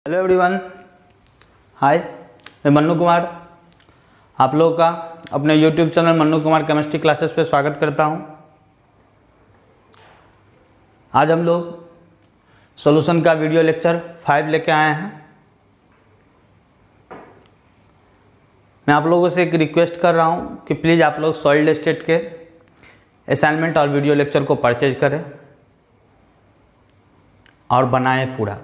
Hello everyone, हाय, मैं मन्नू कुमार आप लोगों का अपने YouTube channel Mannu Kumar chemistry classes पे स्वागत करता हूं। आज हम लोग सॉल्यूशन का वीडियो लेक्चर 5 लेके आए हैं। मैं आप लोगों से एक रिक्वेस्ट कर रहा हूं कि प्लीज़ आप लोग सॉलिड स्टेट के असाइनमेंट और वीडियो लेक्चर को परचेज करें और बनाएं पूरा।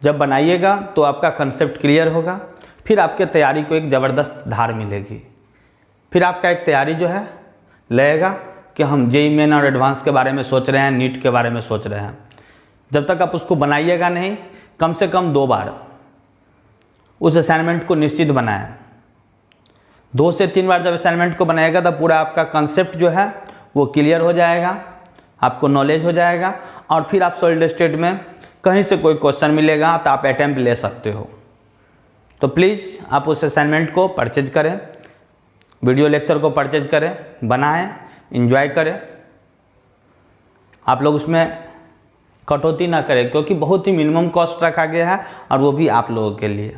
जब बनाइएगा तो आपका कंसेप्ट क्लियर होगा, फिर आपके तैयारी को एक ज़बरदस्त धार मिलेगी। फिर आपका एक तैयारी जो है लगेगा कि हम जेईई मेन और एडवांस के बारे में सोच रहे हैं, नीट के बारे में सोच रहे हैं। जब तक आप उसको बनाइएगा नहीं, कम से कम 2 बार उस असाइनमेंट को निश्चित बनाएं। 2 से 3 बार जब असाइनमेंट को बनाएगा तब पूरा आपका कंसेप्ट जो है वो क्लियर हो जाएगा, आपको नॉलेज हो जाएगा और फिर आप सॉलिड स्टेट में कहीं से कोई क्वेश्चन मिलेगा तो आप अटैम्प्ट ले सकते हो। तो प्लीज़ आप उस असाइनमेंट को परचेज करें, वीडियो लेक्चर को परचेज करें, बनाएं, एंजॉय करें। आप लोग उसमें कटौती ना करें क्योंकि बहुत ही मिनिमम कॉस्ट रखा गया है और वो भी आप लोगों के लिए।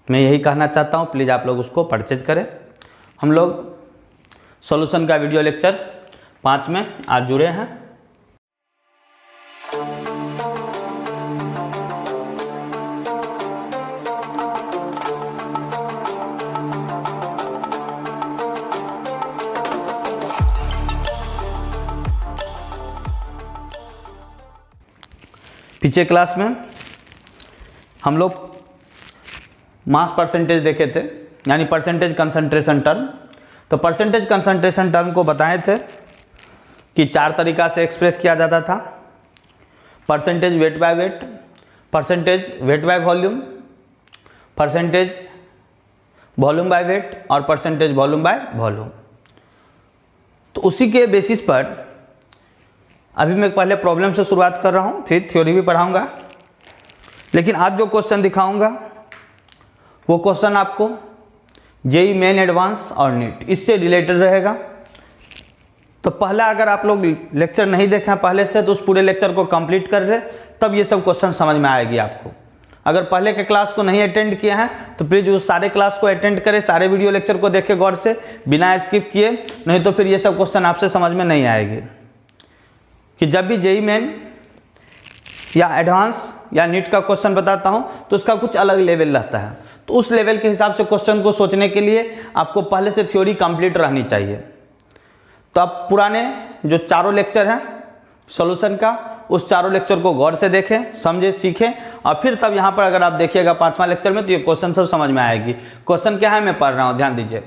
मैं यही कहना चाहता हूँ, प्लीज़ आप लोग उसको परचेज करें। हम लोग सॉल्यूशन का वीडियो लेक्चर 5 में आज जुड़े हैं। पिछले क्लास में हम लोग मास परसेंटेज देखे थे, यानी परसेंटेज कंसंट्रेशन टर्म। तो परसेंटेज कंसंट्रेशन टर्म को बताए थे कि 4 तरीका से एक्सप्रेस किया जाता था: percentage wait by wait, percentage wait by volume, percentage volume by weight और परसेंटेज वॉल्यूम बाय वॉल्यूम। तो उसी के बेसिस पर अभी मैं पहले प्रॉब्लम से शुरुआत कर रहा हूँ, फिर थ्योरी भी पढ़ाऊँगा। लेकिन आज जो क्वेश्चन दिखाऊँगा वो क्वेश्चन आपको जेईई मेन एडवांस और नीट इससे रिलेटेड रहेगा। तो पहला अगर आप लोग लेक्चर नहीं देखे हैं पहले से तो उस पूरे लेक्चर को कंप्लीट कर रहे, तब ये सब क्वेश्चन समझ में आएगी आपको। अगर पहले के क्लास को नहीं अटेंड किया है तो प्लीज़ उस सारे क्लास को अटेंड करें, सारे वीडियो लेक्चर को देखें गौर से, बिना स्किप किए, नहीं तो फिर ये सब क्वेश्चन आपसे समझ में नहीं आएगी। कि जब भी जेईई मेन या एडवांस या नीट का क्वेश्चन बताता हूं तो उसका कुछ अलग लेवल रहता है। तो उस लेवल के हिसाब से क्वेश्चन को सोचने के लिए आपको पहले से थ्योरी कंप्लीट रहनी चाहिए। तो आप पुराने जो 4 लेक्चर हैं सॉल्यूशन का, उस 4 लेक्चर को गौर से देखें, समझें, सीखें और फिर तब यहाँ पर अगर आप देखिएगा 5वां लेक्चर में तो ये क्वेश्चन सब समझ में आएगी। क्वेश्चन क्या है मैं पढ़ रहा हूँ, ध्यान दीजिए।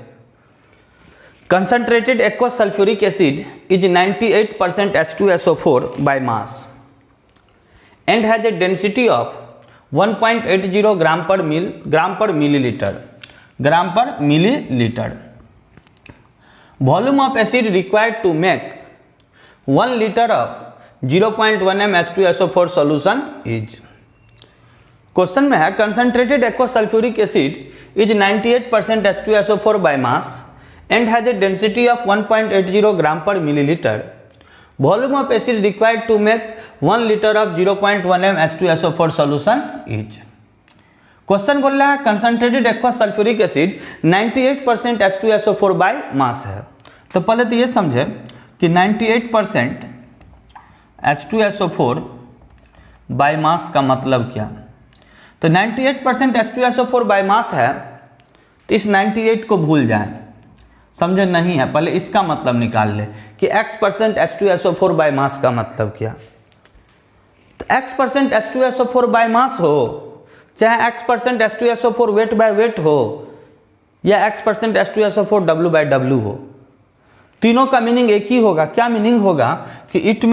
Concentrated aqueous sulfuric acid is 98% H2SO4 by mass and has a density of 1.80 gram per milliliter. Volume of acid required to make 1 liter of 0.1 m H2SO4 solution is. Question में है concentrated aqueous sulfuric acid is 98% H2SO4 by mass and has a density of 1.80 gram per milliliter. Volume of acid required to make 1 liter of 0.1 m H2SO4 solution is. Question बोल रहा है concentrated aqueous sulphuric acid 98% H2SO4 by mass है। तो पहले तो ये समझे कि 98% H2SO4 बाय मास का मतलब क्या। तो 98% H2SO4 बाय मास है, तो इस 98 को भूल जाएं, समझे नहीं है, पहले इसका मतलब निकाल ले कि x% H2SO4 बाय मास का मतलब क्या। तो x% H2SO4 बाय मास हो, चाहे x% H2SO4 wait by weight हो या x% H2SO4 W by W हो, तीनों का मीनिंग एक ही होगा। क्या मीनिंग होगा कि it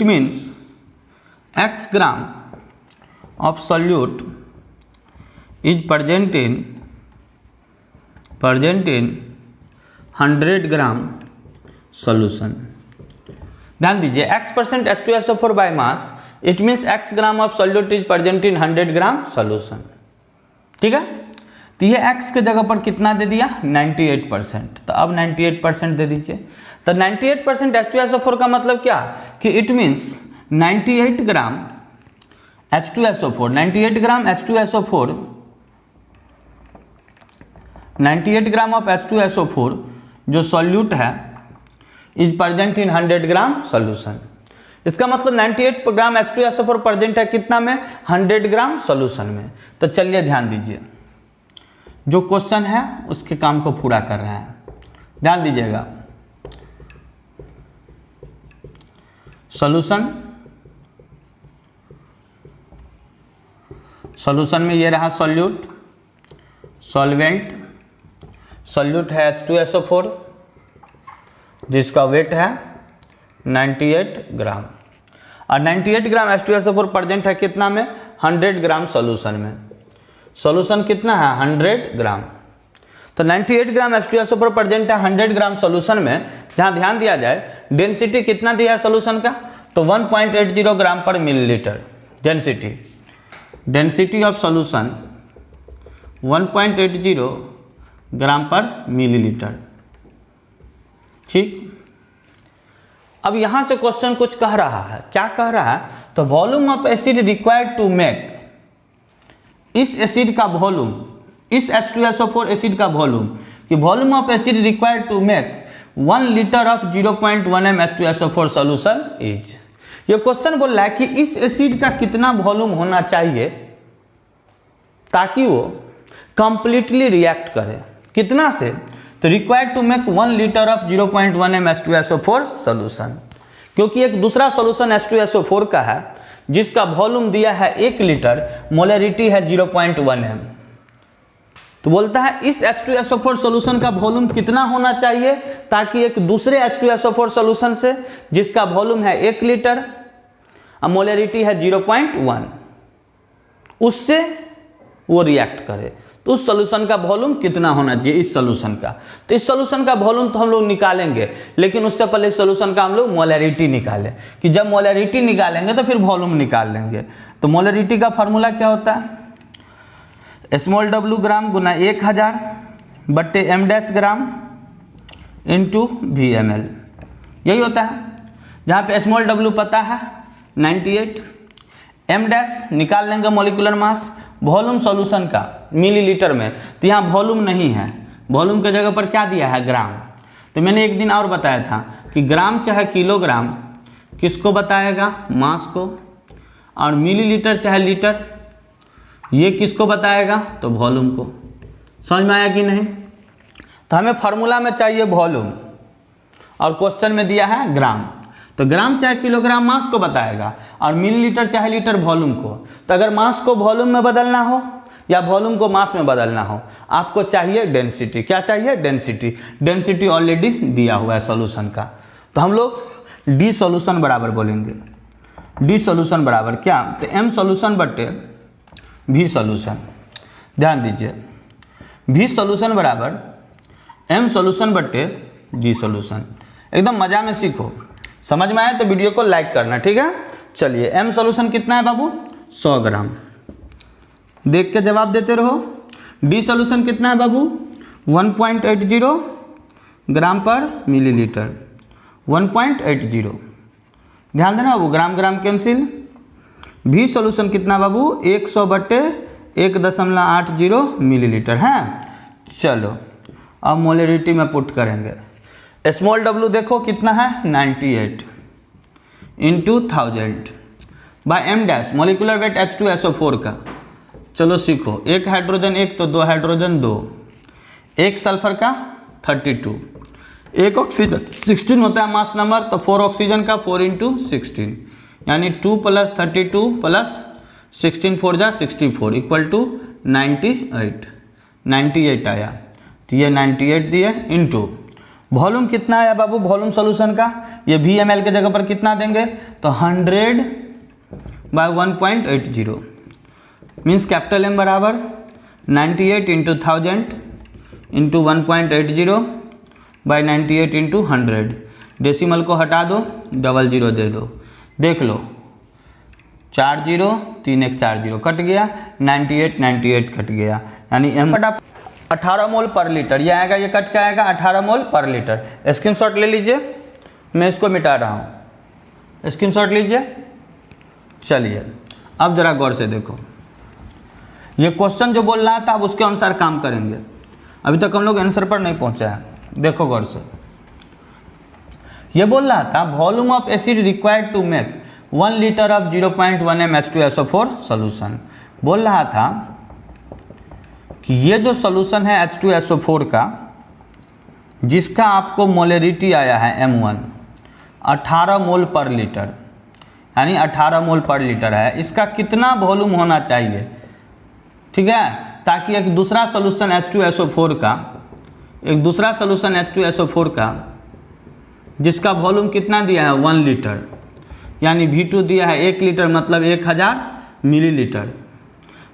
means x gram of solute is present in 100 gram solution. ध्यान दीजिए, x% H2SO4 by mass it means x gram of solute is present in 100 gram solution. ठीक है, तो ये x के जगह पर कितना दे दिया 98%, तो अब 98% दे दीजिए। तो 98% H2SO4 का मतलब क्या कि it means 98 gram H2SO4, 98 gram H2SO4, 98 gram of H2SO4 जो सॉल्यूट है is present in 100 gram solution. इसका मतलब 98 ग्राम H2SO4 प्रेजेंट है कितना में, 100 ग्राम सॉल्यूशन में। तो चलिए ध्यान दीजिए, जो क्वेश्चन है उसके काम को पूरा कर रहे हैं, ध्यान दीजिएगा। सॉल्यूशन, सॉल्यूशन में ये रहा सॉल्यूट, सॉल्वेंट, सॉल्यूट है H2SO4 जिसका वेट है 98 ग्राम, और 98 ग्राम H2SO4 प्रेजेंट है कितना में, 100 ग्राम सॉल्यूशन में। सॉल्यूशन कितना है, 100 ग्राम। तो 98 ग्राम H2SO4 प्रेजेंट है 100 ग्राम सॉल्यूशन में। जहाँ ध्यान दिया जाए, डेंसिटी कितना दिया है सॉल्यूशन का, तो 1.80 ग्राम per millilitre. Density, density of solution 1.80 gram per millilitre, ठीक। अब यहां से क्वेश्चन कुछ कह रहा है, क्या कह रहा है, तो volume of acid required to make, इस एसिड का वॉल्यूम, इस H2SO4 एसिड का वॉल्यूम, कि volume of acid required to make 1 litre of 0.1 m H2SO4 solution is. ये क्वेश्चन बोल रहा है कि इस एसिड का कितना वॉल्यूम होना चाहिए ताकि वो कंप्लीटली रिएक्ट करे, कितना से, तो required to make 1 litre of 0.1 m H2SO4 solution. क्योंकि एक दूसरा सॉल्यूशन H2SO4 का है जिसका वॉल्यूम दिया है 1 लीटर, मोलरिटी है 0.1 m। तो बोलता है इस H2SO4 सॉल्यूशन का वॉल्यूम कितना होना चाहिए ताकि एक दूसरे H2SO4 सॉल्यूशन से जिसका वॉल्यूम है 1 लीटर और मोलरिटी है 0.1, उससे वो रिएक्ट करे। तो उस सॉल्यूशन का वॉल्यूम कितना होना चाहिए इस सॉल्यूशन का। तो इस सॉल्यूशन का वॉल्यूम तो हम लोग निकालेंगे, लेकिन उससे पहले इस सॉल्यूशन का हम लोग मोलरिटी निकालें, कि जब मोलरिटी निकालेंगे तो फिर वॉल्यूम निकाल लेंगे। तो मोलरिटी का फार्मूला क्या होता है, स्मॉल w ग्राम गुना 1000 बट्टे m' ग्राम इंटू VmL, यही होता है। जहाँ पे स्मॉल w पता है 98, m' निकाल लेंगे मॉलिक्यूलर मास, वॉल्यूम सॉल्यूशन का मिलीलीटर में, तो यहाँ वॉल्यूम नहीं है, वॉल्यूम की जगह पर क्या दिया है, ग्राम। तो मैंने एक दिन और बताया था कि ग्राम चाहे किलोग्राम किसको बताएगा, मास को, और मिलीलीटर चाहे लीटर ये किसको बताएगा, तो वॉल्यूम को। समझ में आया कि नहीं। तो हमें फार्मूला में चाहिए वॉल्यूम और क्वेश्चन में दिया है ग्राम, तो ग्राम चाहे किलोग्राम मास को बताएगा और मिलीलीटर चाहे लीटर वॉल्यूम को। तो अगर मास को वॉल्यूम में बदलना हो या वॉल्यूम को मास में बदलना हो, आपको चाहिए डेंसिटी। क्या चाहिए, डेंसिटी। डेंसिटी ऑलरेडी दिया हुआ है सॉल्यूशन का, तो हम लोग डी सॉल्यूशन बराबर बोलेंगे। डी सॉल्यूशन बराबर क्या, तो एम सॉल्यूशन बटे भी सॉल्यूशन। ध्यान दीजिए, भी सॉल्यूशन बराबर एम सॉल्यूशन बटे डी सॉल्यूशन। एकदम मजा में सीखो, समझ में आए तो वीडियो को लाइक करना, ठीक है। चलिए एम सॉल्यूशन कितना है बाबू, 100 ग्राम, देख के जवाब देते रहो। डी सॉल्यूशन कितना है बाबू, 1.80 ग्राम पर मिलीलीटर, 1.80। ध्यान देना बाबू, ग्राम ग्राम कैंसिल। भी सॉल्यूशन कितना बाबू, 100 बट्टे 1.80 मिलीलीटर है। चलो अब मोलरिटी में पुट करेंगे। स्मॉल w देखो कितना है, 98 into 1000 by m' molecular weight H2SO4 का। चलो सीखो, एक हाइड्रोजन एक, तो 2 हाइड्रोजन 2, एक सल्फर का 32, एक ऑक्सीजन 16 होता है मास नंबर, तो 4 ऑक्सीजन का 4 इंटू 16, यानी 2 + 32 + 16 4 जा 64 इक्वल टू 98 आया। तो ये 98 दिए इंटू वॉल्यूम कितना आया बाबू, वॉल्यूम सॉल्यूशन का, ये VmL के जगह पर कितना देंगे, तो 100 बाय 1.80 मीन्स कैपिटल M बराबर 98 into 1000 into 1.80 by 98 into 100। Decimal को हटा दो, 00 दे दो, देख लो 4 0 3 1 4 0 कट गया, 98 कट गया, यानी M 18 मोल पर लीटर ये आएगा, ये कट के आएगा 18 मोल पर लीटर। स्क्रीनशॉट ले लीजिए, मैं इसको मिटा रहा हूँ, स्क्रीनशॉट लीजिए। चलिए अब जरा गौर से देखो, ये क्वेश्चन जो बोल रहा था अब उसके अनुसार काम करेंगे। अभी तक हम लोग आंसर पर नहीं पहुंचे हैं। देखो गौर से, ये बोल रहा था volume of acid required to make 1 litre of 0.1 m H2SO4 solution. बोल रहा था कि ये जो सोल्यूशन है H2SO4 का, जिसका आपको मोलरिटी आया है M1 18 मोल पर लीटर, यानी 18 मोल पर लीटर है, इसका कितना वॉल्यूम होना चाहिए, ठीक है, ताकि एक दूसरा सोल्यूशन H2SO4 का, एक दूसरा सोल्यूशन H2SO4 का जिसका वॉल्यूम कितना दिया है 1 लीटर, यानी V2 दिया है 1 लीटर मतलब 1000 मिलीलीटर,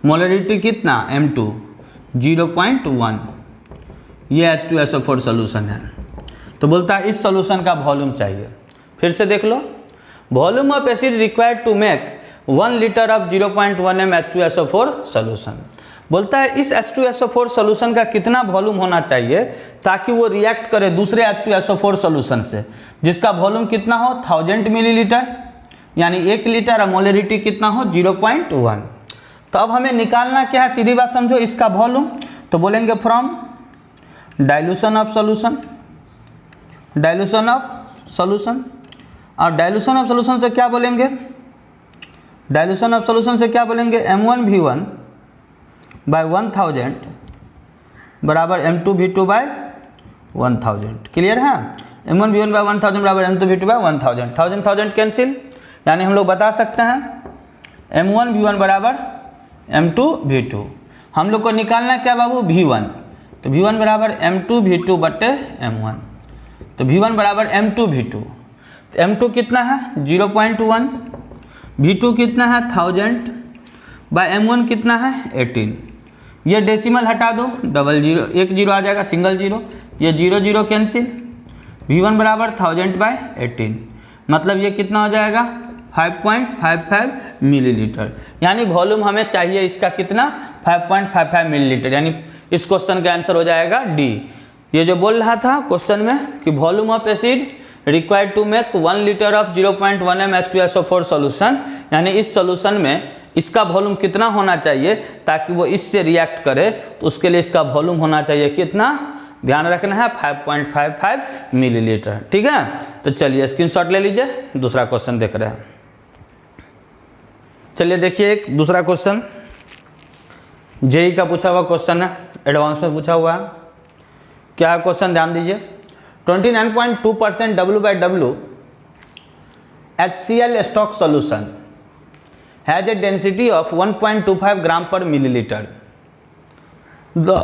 मोलरिटी कितना M2 0.1, ये H2SO4 सोल्यूशन है। तो बोलता है इस सोल्यूशन का वॉल्यूम चाहिए। फिर से देख लो, volume of acid required to make 1 litre of 0.1 m H2SO4 solution. बोलता है इस H2SO4 सोल्यूशन का कितना वॉल्यूम होना चाहिए ताकि वो रिएक्ट करे दूसरे H2SO4 सोल्यूशन से, जिसका वॉल्यूम कितना हो 1000 मिलीलीटर, यानी 1 लीटर, और मोलरिटी कितना हो 0.1। तो अब हमें निकालना क्या है, सीधी बात समझो, इसका वॉल्यूम। तो बोलेंगे from dilution of solution, dilution of solution, और डाइल्यूशन ऑफ सॉल्यूशन से क्या बोलेंगे, डाइल्यूशन ऑफ सॉल्यूशन से क्या बोलेंगे M1V1 बाय 1000 बराबर M2V2 बाय 1000। क्लियर है, M1V1 बाय 1000 बराबर M2V2 बाय 1000, 1000 कैंसिल, यानी हम लोग बता सकते हैं M1V1 बराबर M2V2। हम लोग को निकालना क्या बाबू V1, तो V1 बराबर M2V2 बटे M1, तो V1 बराबर M2V2, तो M2 कितना है 0.1, V2 कितना है 1000 बाय M1 कितना है 18। ये डेसिमल हटा दो, डबल जीरो, एक जीरो आ जाएगा, सिंगल जीरो, ये 0 0 कैंसिल, V1 बराबर 1000 बाय 18, मतलब ये कितना हो जाएगा 5.55 मिलीलीटर, यानी वॉल्यूम हमें चाहिए इसका कितना 5.55 मिलीलीटर, यानी इस क्वेश्चन का आंसर हो जाएगा डी। ये जो बोल रहा था क्वेश्चन में कि volume of acid required to make 1 litre of 0.1 m H2SO4 solution, यानी इस सोल्यूशन में इसका वॉल्यूम कितना होना चाहिए ताकि वो इससे रिएक्ट करे, तो उसके लिए इसका वॉल्यूम होना चाहिए कितना, ध्यान रखना है 5.55 मिलीलीटर। ठीक है, तो चलिए स्क्रीनशॉट ले लीजिए, दूसरा क्वेश्चन देख रहे हैं। चलिए देखिए एक दूसरा क्वेश्चन जेई का पूछा हुआ क्वेश्चन है, एडवांस में पूछा हुआ है। क्या है क्वेश्चन, ध्यान दीजिए। 29.2% W/W HCl stock solution has a density of 1.25 gram per millilitre. The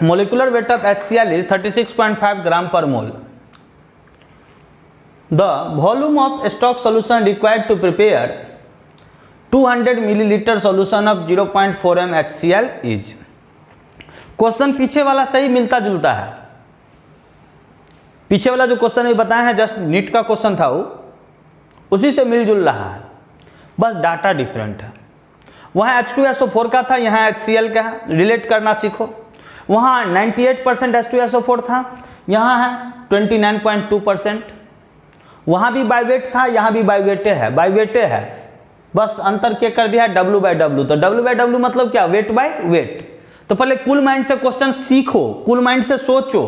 molecular weight of HCl is 36.5 gram per mole. The volume of stock solution required to prepare 200 milliliter solution of 0.4 m HCl is। Question पीछे वाला सही मिलता जुलता है, पीछे वाला जो question भी बताया है जस्ट नीट का क्वेश्चन था वो उसी से मिलजुल रहा है, बस डाटा डिफरेंट है। वहाँ H2SO4 का था, यहाँ HCl का है, रिलेट करना सीखो। वहाँ 98% H2SO4 था, यहाँ है 29.2%। वहाँ भी बाइवेट था, यहाँ भी बाइवेटे है, बाइवेटे है, बस अंतर क्या कर दिया है W/W। तो W/W मतलब क्या, वेट बाय वेट। तो पहले कूल माइंड से क्वेश्चन सीखो, कूल माइंड से सोचो,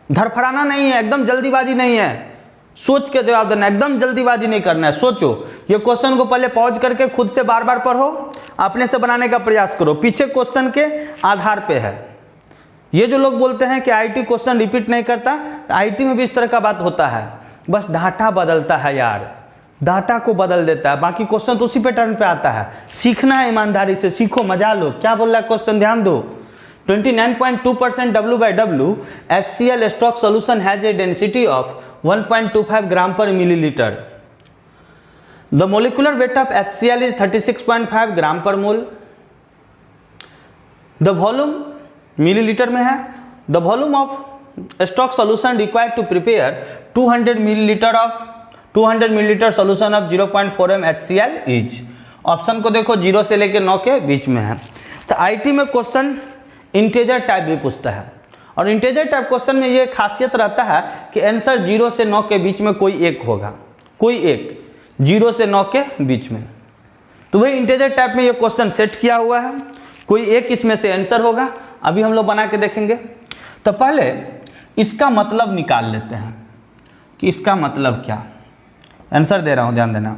धड़फड़ाना नहीं है, एकदम जल्दीबाजी नहीं है, सोच के जवाब देना, एकदम जल्दीबाजी नहीं करना है, सोचो। ये क्वेश्चन को पहले पॉज करके खुद से बार बार पढ़ो, अपने से बनाने का प्रयास करो, पीछे क्वेश्चन के आधार पे है। ये जो लोग बोलते हैं कि आईटी क्वेश्चन रिपीट नहीं करता, आईटी में भी इस तरह का बात होता है, बस डाटा बदलता है यार, डाटा को बदल देता है, बाकी क्वेश्चन तो उसी पैटर्न पे आता है। सीखना है, ईमानदारी से सीखो, मजा लो। क्या बोल रहा है क्वेश्चन, ध्यान दो। 29.2% W/W HCl stock solution has a density of 1.25 gram per milliliter. The molecular weight of HCl is 36.5 gram per mole. The volume millilitre में है। The volume of stock solution required to prepare 200 millilitre solution of 0.4 m HCl is. Option को देखो 0 से लेकर 9 के बीच में है। तो आईटी में क्वेश्चन इंटेजर टाइप भी पूछता है, और इंटेजर टाइप क्वेश्चन में ये खासियत रहता है कि आंसर 0 से 9 के बीच में कोई एक होगा, कोई एक 0 से 9 के बीच में। तो वही इंटीजर टाइप में ये क्वेश्चन सेट किया हुआ है, कोई एक इसमें से आंसर होगा। अभी हम लोग बना के देखेंगे। तो पहले इसका मतलब निकाल लेते हैं कि इसका मतलब क्या। आंसर दे रहा हूँ, ध्यान देना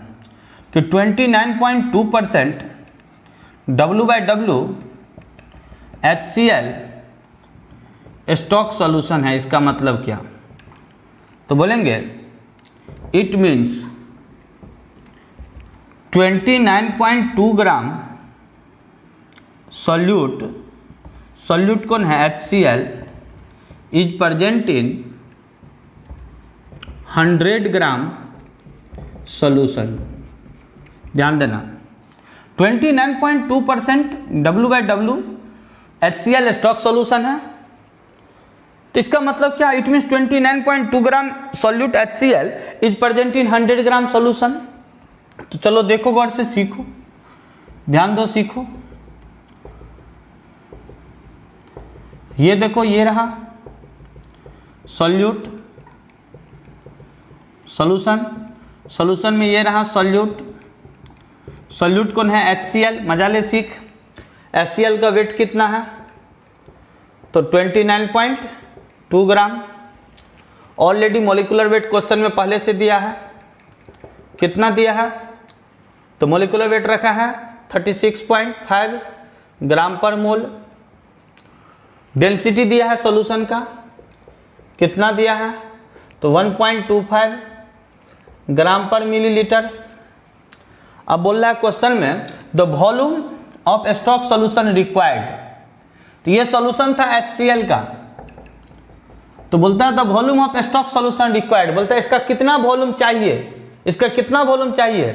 कि 29.2% W/W HCl स्टॉक सॉल्यूशन है। इसका मतलब क्या, तो बोलेंगे इट मीन्स 29.2 ग्राम सॉल्यूट कौन है, HCl is present in 100 gram solution. ध्यान देना 29.2% W/W HCl स्टॉक सॉल्यूशन है। तो इसका मतलब क्या, it means 29.2 gram solute HCl is present in 100 gram solution. तो चलो देखो, गौर से सीखो, ध्यान दो, सीखो। ये देखो, ये रहा सॉल्यूट सॉल्यूशन में ये रहा सॉल्यूट कौन है, HCl। मजा ले सीख। HCl का वेट कितना है, तो 29.2 ग्राम। ऑलरेडी मॉलिक्यूलर वेट क्वेश्चन में पहले से दिया है, कितना दिया है, तो मॉलिक्यूलर वेट रखा है 36.5 ग्राम पर मोल। डेंसिटी दिया है सॉल्यूशन का, कितना दिया है, तो 1.25 ग्राम पर मिलीलीटर। अब बोल रहा है क्वेश्चन में the volume of stock solution required. तो ये सॉल्यूशन था HCl का, तो बोलता है the volume of stock solution required, बोलता है इसका कितना वॉल्यूम चाहिए, इसका कितना वॉल्यूम चाहिए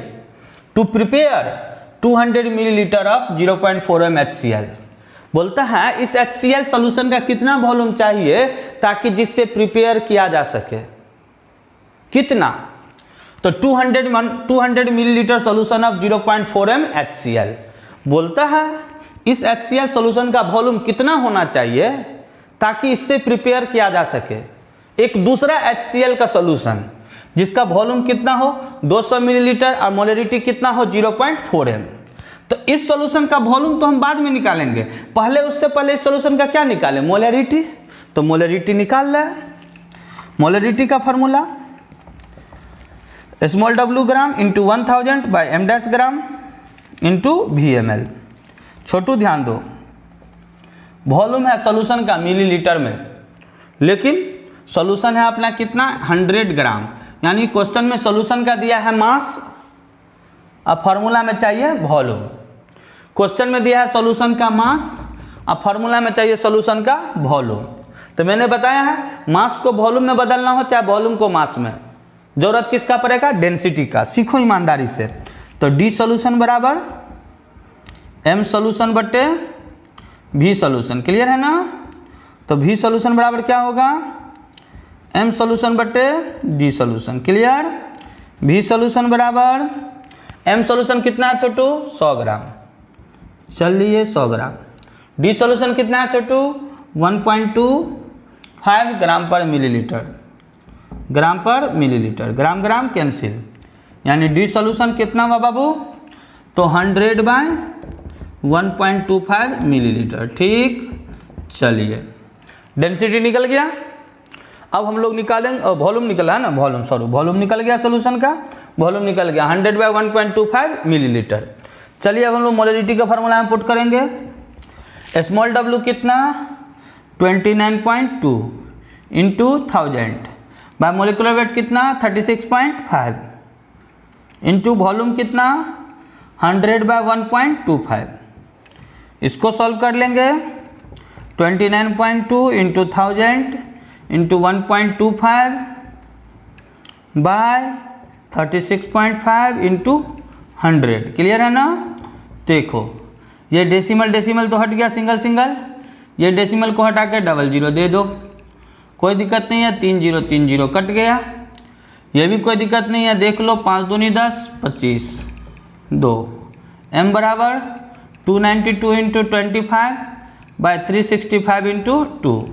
to prepare 200 millilitre of 0.4 m HCl। बोलता है इस HCl सॉल्यूशन का कितना वॉल्यूम चाहिए ताकि जिससे प्रिपेयर किया जा सके, कितना, तो 200 millilitre solution of 0.4 m HCl। बोलता है इस HCl सॉल्यूशन का वॉल्यूम कितना होना चाहिए ताकि इससे प्रिपेयर किया जा सके एक दूसरा HCl का सॉल्यूशन जिसका वॉल्यूम कितना हो 200 मिलीलीटर और मोलरिटी कितना हो 0.4 m। तो इस सॉल्यूशन का वॉल्यूम तो हम बाद में निकालेंगे, पहले उससे पहले इस सॉल्यूशन का क्या निकालें, मोलरिटी। तो मोलरिटी निकाल रहा है। मोलरिटी का formula small w gram into 1000 by m' gram into VmL। छोटू ध्यान दो, वॉल्यूम है सॉल्यूशन का मिलीलीटर में, लेकिन सॉल्यूशन है अपना कितना 100 ग्राम, यानी क्वेश्चन में सॉल्यूशन का दिया है मास, अब फार्मूला में चाहिए वॉल्यूम। क्वेश्चन में दिया है सॉल्यूशन का मास, अब फार्मूला में चाहिए सॉल्यूशन का वॉल्यूम। तो मैंने बताया है मास को वॉल्यूम में बदलना हो चाहे वॉल्यूम को मास में, जरूरत किसका पड़ेगा, डेंसिटी का। सीखो ईमानदारी से। तो D सॉल्यूशन बराबर M सॉल्यूशन बटे V सॉल्यूशन, क्लियर है ना। तो V सॉल्यूशन बराबर क्या होगा, M सॉल्यूशन बटे D solution, clear. V solution बराबर M सॉल्यूशन कितना है छोटू 100 ग्राम, चलिए 100 ग्राम। D सॉल्यूशन कितना है छोटू 1.25 ग्राम पर मिलीलीटर, ग्राम per millilitre, gram gram cancel, यानी D सॉल्यूशन कितना हुआ बाबू, तो 100 बाय 1.25 मिलीलीटर, ठीक। चलिए डेंसिटी निकल गया। अब हम लोग निकालेंगे, वॉल्यूम निकला है ना, वॉल्यूम निकल गया सॉल्यूशन का, वॉल्यूम निकल गया 100 बाय 1.25 मिलीलीटर। चलिए अब हम लोग मोलरिटी का फार्मूला में पुट करेंगे। स्मॉल w कितना 29.2 इंटू 1000 बाय मोलिकुलर वेट कितना 36.5 इंटू वॉल्यूम कितना 100 बाय 1.25। इसको सॉल्व कर लेंगे। 29.2 into 1000 into 1.25 by 36.5 into 100, clear है ना। देखो ये डेसिमल तो हट गया, सिंगल, ये डेसिमल को हटा के 00 दे दो, कोई दिक्कत नहीं है। 3 0 कट गया, ये भी कोई दिक्कत नहीं है। देख लो 5 दूनी 10 25 2 m बराबर 292 इंटू 25 बाय 365 इंटू 2।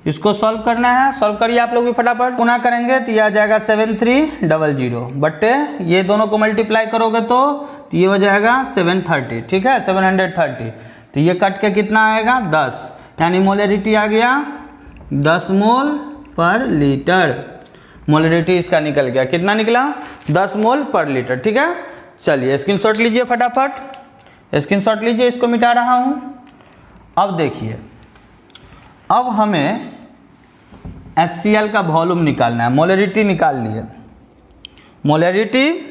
इसको सॉल्व करना है, सॉल्व करिए आप लोग भी फटाफट। गुना करेंगे तो यह आ जाएगा 7300 बट्टे ये दोनों को मल्टीप्लाई करोगे तो तो ये हो जाएगा 730, ठीक है 730। तो ये कट के कितना आएगा 10, यानी मोलरिटी आ गया 10 मोल पर लीटर। मोलरिटी इसका निकल गया, कितना निकला 10 मोल पर लीटर, ठीक है। चलिए स्क्रीनशॉट लीजिए फटाफट, स्क्रीनशॉट लीजिए, इसको मिटा रहा हूँ। अब देखिए, अब हमें HCl का वॉल्यूम निकालना है, मोलरिटी निकालनी है। मोलरिटी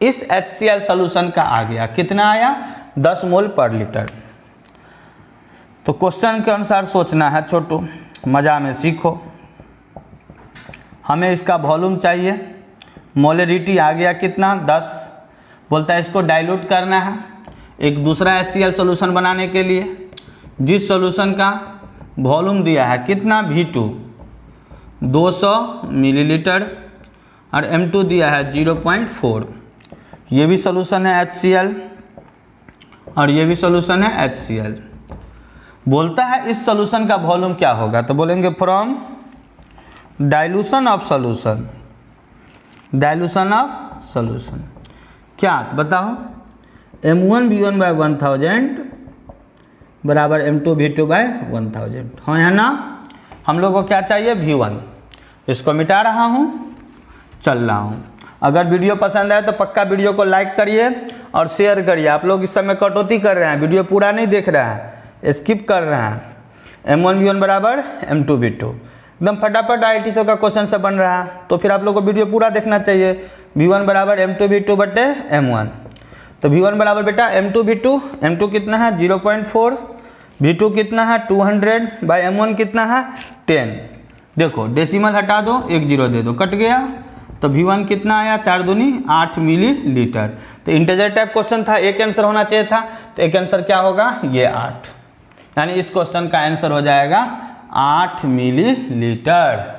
इस HCl सॉल्यूशन का आ गया, कितना आया 10 मोल पर लीटर। तो क्वेश्चन के अनुसार सोचना है छोटू, मज़ा में सीखो। हमें इसका वॉल्यूम चाहिए, मोलरिटी आ गया कितना 10, बोलता है इसको डाइल्यूट करना है एक दूसरा HCl सॉल्यूशन बनाने के लिए, जिस सॉल्यूशन का वॉल्यूम दिया है कितना V2 200 मिलीलीटर और M2 दिया है 0.4। ये भी सॉल्यूशन है HCl और ये भी सॉल्यूशन है HCl। बोलता है इस सॉल्यूशन का वॉल्यूम क्या होगा, तो बोलेंगे from dilution of solution, dilution of solution क्या, तो बताओ M1V1/1000 बराबर M2V2/1000। हाँ है ना, हम लोग को क्या चाहिए V1। इसको मिटा रहा हूँ, चल रहा हूँ। अगर वीडियो पसंद आए तो पक्का वीडियो को लाइक करिए और शेयर करिए। आप लोग इस समय कटौती कर रहे हैं, वीडियो पूरा नहीं देख रहे हैं, स्किप कर रहे हैं। M1V1 बराबर M2V2 एकदम फटाफट IIT का क्वेश्चन से बन रहा है, तो फिर आप लोग को वीडियो पूरा देखना चाहिए। V1 बराबर M2V2/M1, तो V1 बराबर बेटा M2V2, M2 कितना है 0.4, V2 कितना है 200/M1 कितना है 10। देखो डेसिमल हटा दो, 1 0 दे दो, कट गया। तो V1 कितना आया 4 दूनी 8 मिलीलीटर। तो इंटीजर टाइप क्वेश्चन था, एक आंसर होना चाहिए था, तो एक आंसर क्या होगा ये 8, यानी इस क्वेश्चन का आंसर हो जाएगा 8 मिलीलीटर।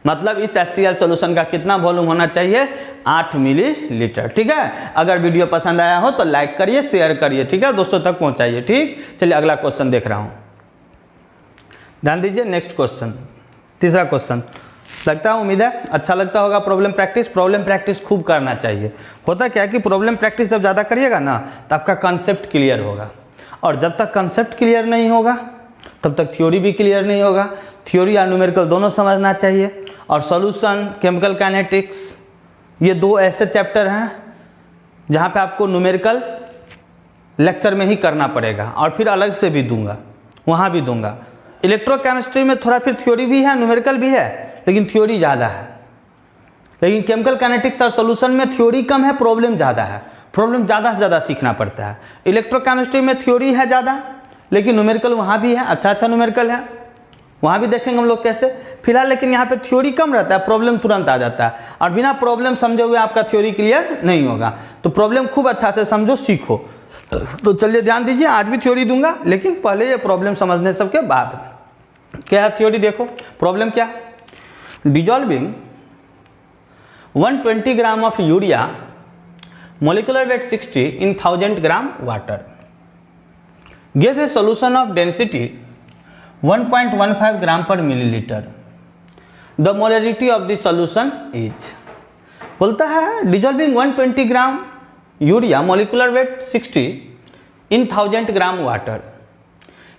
मतलब इस HCl सॉल्यूशन का कितना वॉल्यूम होना चाहिए 8 मिलीलीटर, ठीक है। अगर वीडियो पसंद आया हो तो लाइक करिए, शेयर करिए, ठीक है, दोस्तों तक पहुंचाइए, ठीक। चलिए अगला क्वेश्चन देख रहा हूं, ध्यान दीजिए। नेक्स्ट क्वेश्चन, तीसरा क्वेश्चन। लगता है, उम्मीद है अच्छा लगता होगा। प्रॉब्लम प्रैक्टिस खूब करना चाहिए। होता क्या है कि प्रॉब्लम प्रैक्टिस जब ज़्यादा करिएगा ना तो आपका कंसेप्ट क्लियर होगा, और जब तक कंसेप्ट क्लियर नहीं होगा तब तक थ्योरी भी क्लियर नहीं होगा। थ्योरी और न्यूमेरिकल दोनों समझना चाहिए। और सॉल्यूशन, केमिकल काइनेटिक्स, ये 2 ऐसे चैप्टर हैं जहाँ पे आपको न्यूमेरिकल लेक्चर में ही करना पड़ेगा, और फिर अलग से भी दूंगा, वहाँ भी दूंगा। इलेक्ट्रोकेमिस्ट्री में थोड़ा फिर थ्योरी भी है, न्यूमेरिकल भी है, लेकिन थ्योरी ज़्यादा है। लेकिन केमिकल काइनेटिक्स और सॉल्यूशन में थ्योरी कम है, प्रॉब्लम ज़्यादा है, प्रॉब्लम ज़्यादा से ज़्यादा सीखना पड़ता है। इलेक्ट्रोकेमिस्ट्री में थ्योरी है ज़्यादा, लेकिन न्यूमेरिकल वहाँ भी है, अच्छा न्यूमेरिकल है, वहाँ भी देखेंगे हम लोग कैसे। फिलहाल लेकिन यहाँ पे थ्योरी कम रहता है, प्रॉब्लम तुरंत आ जाता है, और बिना प्रॉब्लम समझे हुए आपका थ्योरी क्लियर नहीं होगा। तो प्रॉब्लम खूब अच्छा से समझो, सीखो। तो चलिए ध्यान दीजिए, आज भी थ्योरी दूंगा, लेकिन पहले ये प्रॉब्लम समझने सबके बाद। क्या है थ्योरी, देखो प्रॉब्लम क्या है। Dissolving 120 gram of urea, molecular weight 60 in 1000 gram water, give a solution of density 1.15 gram per millilitre. The molarity of the solution is. बोलता है dissolving 120 gram urea, molecular weight 60 in 1000 gram water,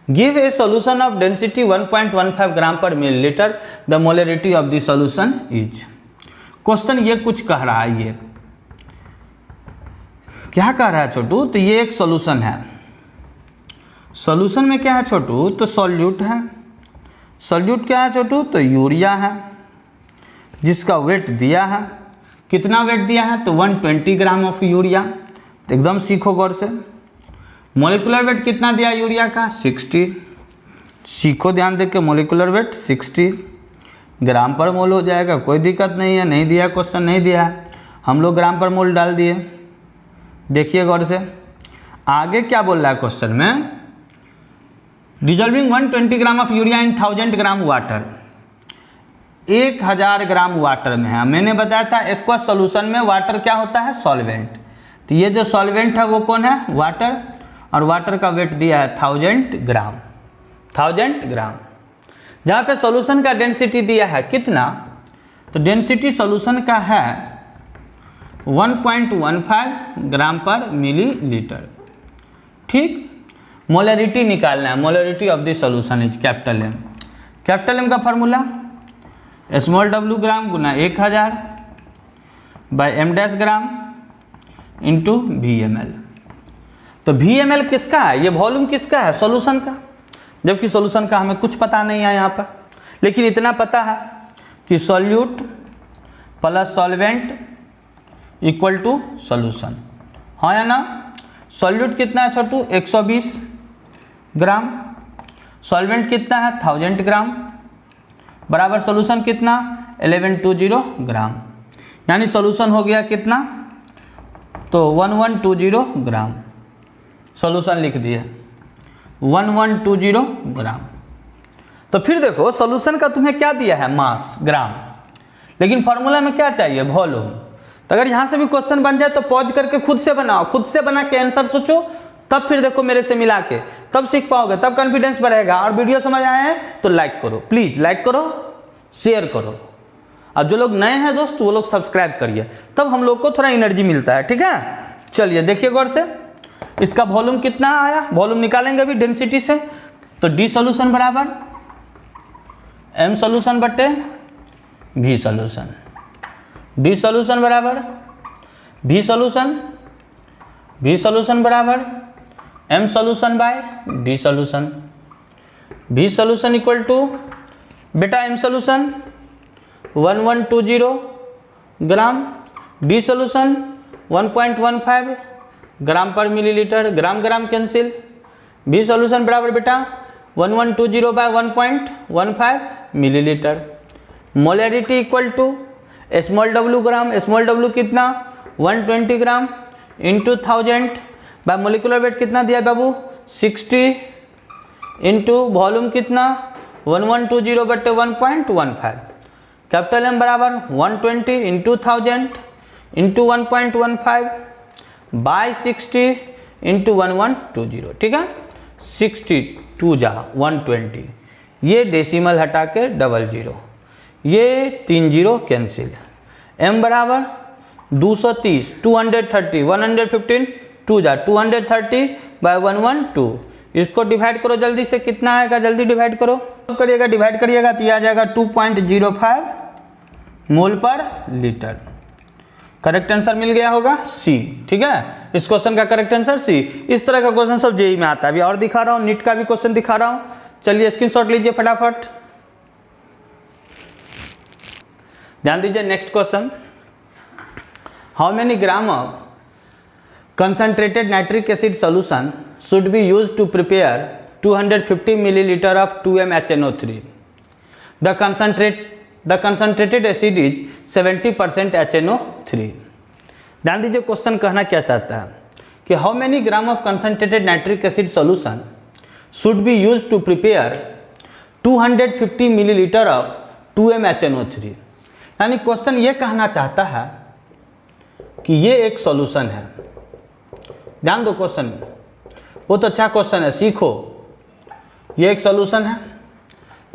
give a solution of density 1.15 gram per millilitre, the molarity of the solution is. Question ये कुछ कह रहा है, ये क्या कह रहा है छोटू, तो ये एक सॉल्यूशन है। सॉल्यूशन में क्या है छोटू, तो सॉल्यूट है। सॉल्यूट क्या है छोटू, तो यूरिया है, जिसका वेट दिया है, कितना वेट दिया है, तो 120 ग्राम ऑफ यूरिया। तो एकदम सीखो गौर से। मोलिकुलर वेट कितना दिया यूरिया का, 60। सीखो ध्यान दे के, मोलिकुलर वेट 60 ग्राम पर मोल हो जाएगा, कोई दिक्कत नहीं है। नहीं दिया क्वेश्चन, नहीं दिया है, हम लोग ग्राम पर मोल डाल दिए। देखिए गौर से आगे क्या बोल रहा है क्वेश्चन में, dissolving 120 gram of urea in 1000 gram water, 1000 gram water में है। मैंने बताया था एक्वस सॉल्यूशन में वाटर क्या होता है, सॉल्वेंट। तो ये जो सॉल्वेंट है वो कौन है, वाटर, और वाटर का वेट दिया है 1000 ग्राम, 1000 ग्राम। जहाँ पे सॉल्यूशन का डेंसिटी दिया है कितना, तो डेंसिटी सॉल्यूशन का है 1.15 ग्राम पर मिलीलीटर। ठीक, मोलरिटी निकालना है, molarity of the solution is capital M. Capital M का फार्मूला स्मॉल डब्ल्यू ग्राम गुना 1000 by M dash gram into V M L. तो वी एम एल किसका है, ये वॉल्यूम किसका है, सॉल्यूशन का, जबकि सॉल्यूशन का हमें कुछ पता नहीं है यहाँ पर, लेकिन इतना पता है कि solute plus solvent equal to solution, हाँ या ना। सॉल्यूट कितना है छोटू, 120 ग्राम, सॉल्वेंट कितना है 1000 ग्राम, बराबर सॉल्यूशन कितना 1120 ग्राम, यानी सॉल्यूशन हो गया कितना, तो 1120 ग्राम, सॉल्यूशन लिख दिए 1120 ग्राम। तो फिर देखो सॉल्यूशन का तुम्हें क्या दिया है, मास ग्राम, लेकिन फॉर्मूला में क्या चाहिए, वॉल्यूम। तो अगर यहाँ से भी क्वेश्चन बन जाए तो पॉज करके खुद से बनाओ, खुद से बना के आंसर सोचो, तब फिर देखो मेरे से मिला के, तब सीख पाओगे, तब कॉन्फिडेंस बढ़ेगा। और वीडियो समझ आए हैं तो लाइक करो, प्लीज लाइक करो, शेयर करो, और जो लोग नए हैं दोस्त वो लोग सब्सक्राइब करिए, तब हम लोग को थोड़ा एनर्जी मिलता है। ठीक है, चलिए देखिए गौर से, इसका वॉल्यूम कितना आया, वॉल्यूम निकालेंगे अभी डेंसिटी से। तो डी सॉल्यूशन बराबर एम सॉल्यूशन बटे वी सॉल्यूशन, डी सॉल्यूशन बराबर वी सॉल्यूशन, वी सॉल्यूशन बराबर M solution by D solution, V solution equal to बेटा M solution 1120 gram, D solution 1.15 gram per millilitre, gram gram cancel, V solution बराबर बेटा 1120 by 1.15 millilitre, molarity equal to small W gram, small W कितना 120 gram into 1000 by molecular weight कितना दिया बाबू 60 into volume कितना 1120 बटे 1.15, capital M बराबर 120 into 1000 into 1.15 bye 60 into 1120। ठीक है, 62 जा 120, ये डेसिमल हटा के 00, ये 30 कैंसिल, m बराबर 230 230 115 2 जा 230 बाय 112, इसको डिवाइड करो जल्दी से, कितना आएगा जल्दी डिवाइड करो, करिएगा डिवाइड करिएगा तो यह आ जाएगा 2.05 मोल पर लीटर। करेक्ट आंसर मिल गया होगा सी। ठीक है, इस क्वेश्चन का करेक्ट आंसर सी। इस तरह का क्वेश्चन सब जेईई में आता है, अभी और दिखा रहा हूँ, नीट का भी क्वेश्चन दिखा रहा हूँ, चलिए स्क्रीनशॉट लीजिए फटाफट, ध्यान दीजिए। Next question, how many gram of concentrated nitric acid solution should be used to prepare 250 milliliter of 2MnHNO3. The concentrated acid is 70% HNO3. ध्यान दीजिए क्वेश्चन कहना क्या चाहता है कि how many gram of concentrated nitric acid solution should be used to prepare 250 millilitre of 2MnHNO3। यानी question ये कहना चाहता है कि ये एक सॉल्यूशन है, ध्यान दो क्वेश्चन, बहुत अच्छा क्वेश्चन है, सीखो। ये एक सॉल्यूशन है,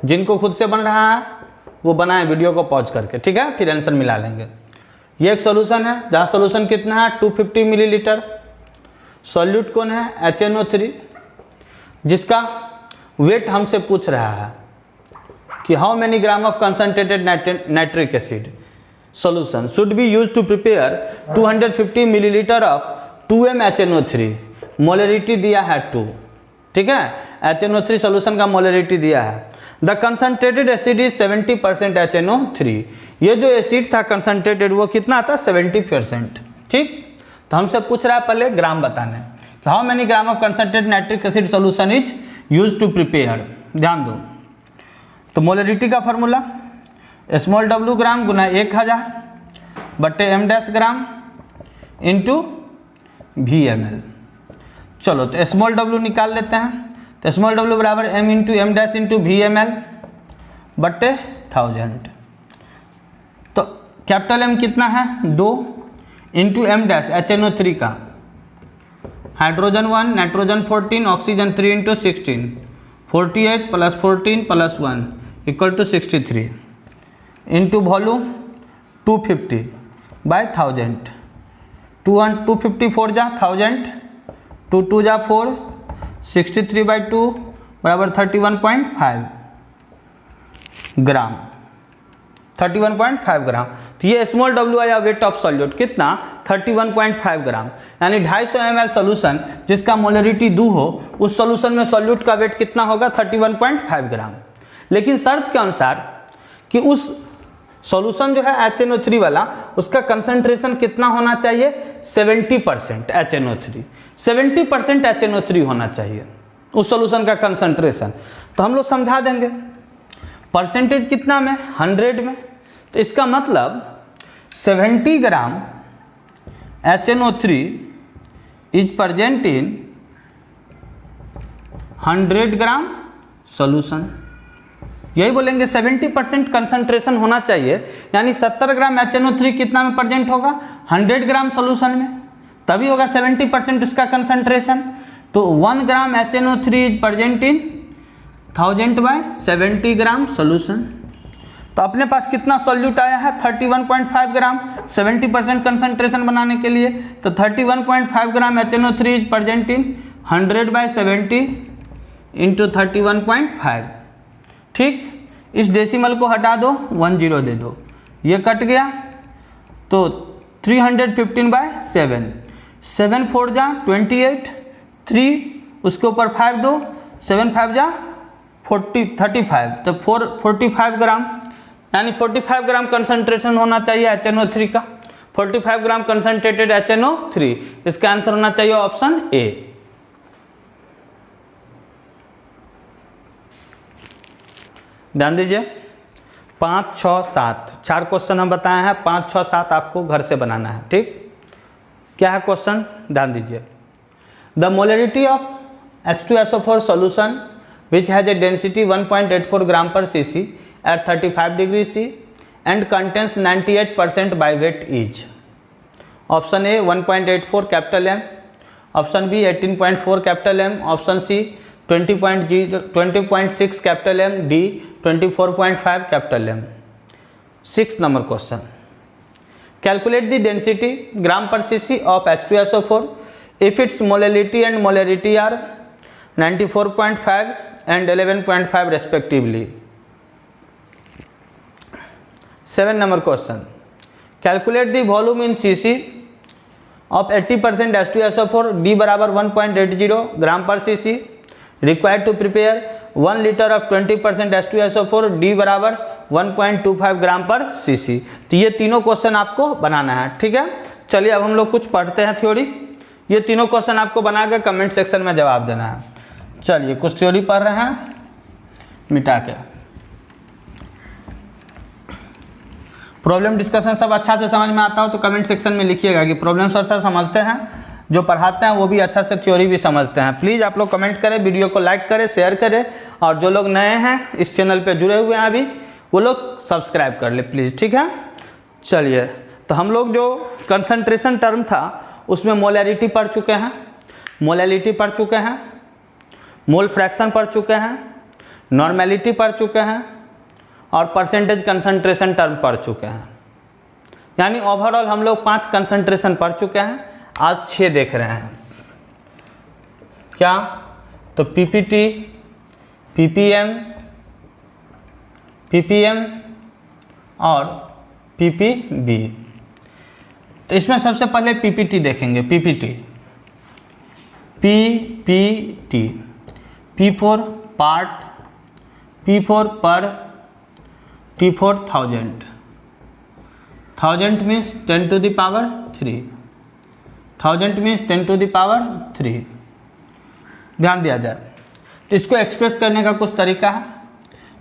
जिनको खुद से बन रहा है वो बनाए वीडियो को पॉज करके, ठीक है, फिर आंसर मिला लेंगे। ये एक सॉल्यूशन है जहाँ सॉल्यूशन कितना है 250 मिलीलीटर, सॉल्यूट कौन है HNO3, जिसका वेट हमसे पूछ रहा है कि how many gram of concentrated nitric acid solution should be used to prepare 250 millilitre of 2MnHNO3, molarity दिया है 2, ठीक है, HNO3 सॉल्यूशन का मोलरिटी दिया है। The concentrated acid is 70% HNO3, ये जो एसिड था कंसनट्रेटेड वो कितना था 70%, ठीक। तो हमसे पूछ रहा है पहले ग्राम बताने, how many gram of concentrated nitric acid solution is used to prepare. ध्यान दो, तो मोलरिटी का फॉर्मूला स्मॉल डब्ल्यू ग्राम गुना 1000 बटे M dash gram into VmL। चलो तो स्मॉल डब्ल्यू निकाल लेते हैं, तो स्मॉल डब्ल्यू बराबर m into M dash into VmL बटे 1000। तो कैपिटल M कितना है 2 इंटू एम डैश HNO3 का, hydrogen 1 nitrogen 14 oxygen 3 into 16 48 plus 14 plus 1 equal to 63 into volume 250 by 1000 254 जा 1000, 2 2 जा 4, 63/2 बराबर 31.5 ग्राम, 31.5 ग्राम। तो ये स्मॉल डब्ल्यू आया वेट ऑफ सॉल्यूट कितना 31.5 ग्राम, यानी 250 ml सोल्यूशन जिसका मोलरिटी 2 हो उस सोल्यूशन में सॉल्यूट का वेट कितना होगा 31.5 ग्राम। लेकिन शर्त के अनुसार कि उस सॉल्यूशन जो है HNO3 वाला उसका कंसंट्रेशन कितना होना चाहिए 70% HNO3, 70% HNO3 होना चाहिए उस सॉल्यूशन का कंसंट्रेशन। तो हम लोग समझा देंगे परसेंटेज कितना में 100 में, तो इसका मतलब 70 ग्राम HNO3 is present in 100 gram solution. यही बोलेंगे 70% कंसंट्रेशन होना चाहिए, यानी 70 ग्राम HNO3 कितना में प्रेजेंट होगा 100 ग्राम सॉल्यूशन में, तभी होगा 70% उसका कंसंट्रेशन। तो 1 ग्राम HNO3 is present in 1000/70 gram solution. तो अपने पास कितना सॉल्यूट आया है 31.5 ग्राम 70% कंसंट्रेशन बनाने के लिए। तो 31.5 ग्राम HNO3 is present in 100/70 into 31.5। ठीक, इस डेसिमल को हटा दो 10 दे दो, ये कट गया। तो 315/7, 7 4 जा 28, 3 उसके ऊपर 5 दो, 7 5 जा 35, तो 45 ग्राम, यानी 45 ग्राम कंसंट्रेशन होना चाहिए HNO3 का, 45 ग्राम कंसंट्रेटेड HNO3। इसका आंसर होना चाहिए ऑप्शन ए। ध्यान दीजिए 5 6 7 4 क्वेश्चन हम बताए हैं, 5 6 7 आपको घर से बनाना है। ठीक, क्या है क्वेश्चन, ध्यान दीजिए। The molarity of H2SO4 solution which has a density 1.84 gram per cc at 35 degrees C and contains 98% by weight is। Option A 1.84 capital M, option B 18.4 capital M, option C 20.6 capital M, D 24.5 capital M। 6 number question, calculate the density gram per CC of H2SO4 if its molality and molarity are 94.5 and 11.5 respectively। 7 number question, calculate the volume in cc of 80% H2SO4 D बराबर 1.80 ग्राम पर cc required to prepare 1 liter of 20% H2SO4 D बराबर 1.25 ग्राम पर cc। तो ये तीनों question आपको बनाना है। ठीक है, चलिए अब हम लोग कुछ पढ़ते हैं थ्योरी। ये तीनों क्वेश्चन आपको बना के कमेंट सेक्शन में जवाब देना है। चलिए कुछ थ्योरी पढ़ रहे हैं मिटा के। प्रॉब्लम डिस्कशन सब अच्छा से समझ में आता हो तो कमेंट सेक्शन में लिखिएगा कि प्रॉब्लम सर समझते हैं, जो पढ़ाते हैं वो भी अच्छा से थ्योरी भी समझते हैं। प्लीज़ आप लोग कमेंट करें, वीडियो को लाइक करें, शेयर करें, और जो लोग नए हैं इस चैनल पे जुड़े हुए हैं अभी वो लोग सब्सक्राइब कर ले प्लीज़। ठीक है, चलिए तो हम लोग जो कंसंट्रेशन टर्म था उसमें मोलैरिटी पढ़ चुके हैं, मोलैलिटी पढ़ चुके हैं, मोल फ्रैक्शन पढ़ चुके हैं, नॉर्मेलिटी पढ़ चुके हैं और परसेंटेज कंसंट्रेशन टर्म पढ़ चुके हैं। यानी ओवरऑल हम लोग 5 कंसंट्रेशन पढ़ चुके हैं, आज 6 देख रहे हैं। क्या, तो पीपीटी, पीपीएम, पीपीएम और पीपीबी। तो इसमें सबसे पहले पीपीटी देखेंगे। PPT, PPT, P for part, P for per, T for 1000। 1000 means 10 to the power 3, 1000 means 10 to the power 3। ध्यान दिया जाए तो इसको एक्सप्रेस करने का कुछ तरीका है,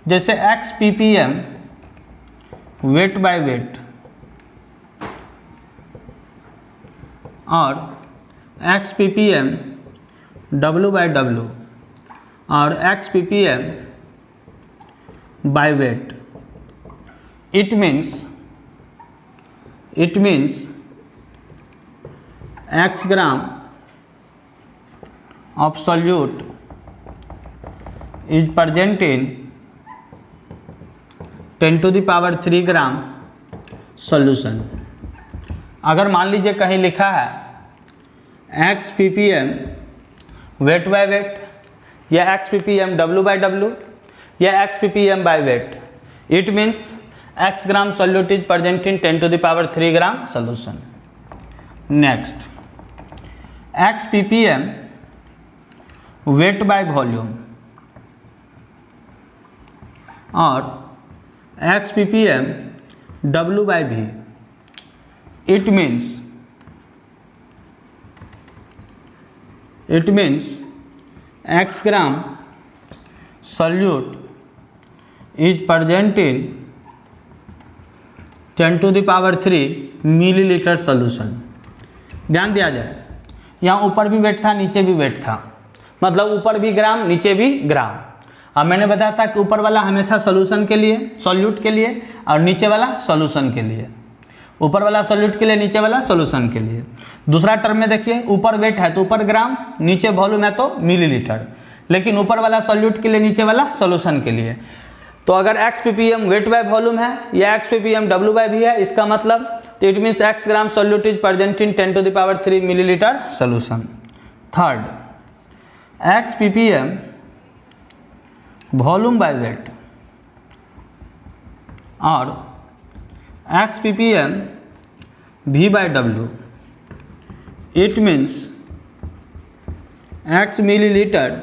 जैसे x ppm weight by weight और x ppm w by w और x ppm by weight। it means x gram of solute is present in 10 to the power 3 gram solution। अगर मान लीजिए कहीं लिखा है x ppm weight by weight, या x ppm W by W, या x ppm by weight, it means x gram solute is present in 10 to the power 3 gram solution. Next x ppm weight by volume और x ppm W by V, it means x gram solute is present in 10 to the power 3 millilitre solution. ध्यान दिया जाए, यहाँ ऊपर भी wait था नीचे भी वेट था, मतलब ऊपर भी ग्राम नीचे भी ग्राम। अब मैंने बताया था कि ऊपर वाला हमेशा सोल्यूशन के लिए, सॉल्यूट के लिए, और नीचे वाला सोल्यूशन के लिए। ऊपर वाला सॉल्यूट के लिए, नीचे वाला सोल्यूशन के लिए। दूसरा टर्म में देखिए, ऊपर वेट है तो ऊपर ग्राम, नीचे वॉल्यूम है तो मिलीलीटर, लेकिन ऊपर वाला सॉल्यूट के लिए, नीचे वाला सोल्यूशन के लिए। तो अगर x ppm weight by volume है या x ppm W by V है, इसका मतलब तो it means x gram solute is present in 10 to the power 3 millilitre solution. Third, x ppm volume by weight और x ppm V by W, it means x millilitre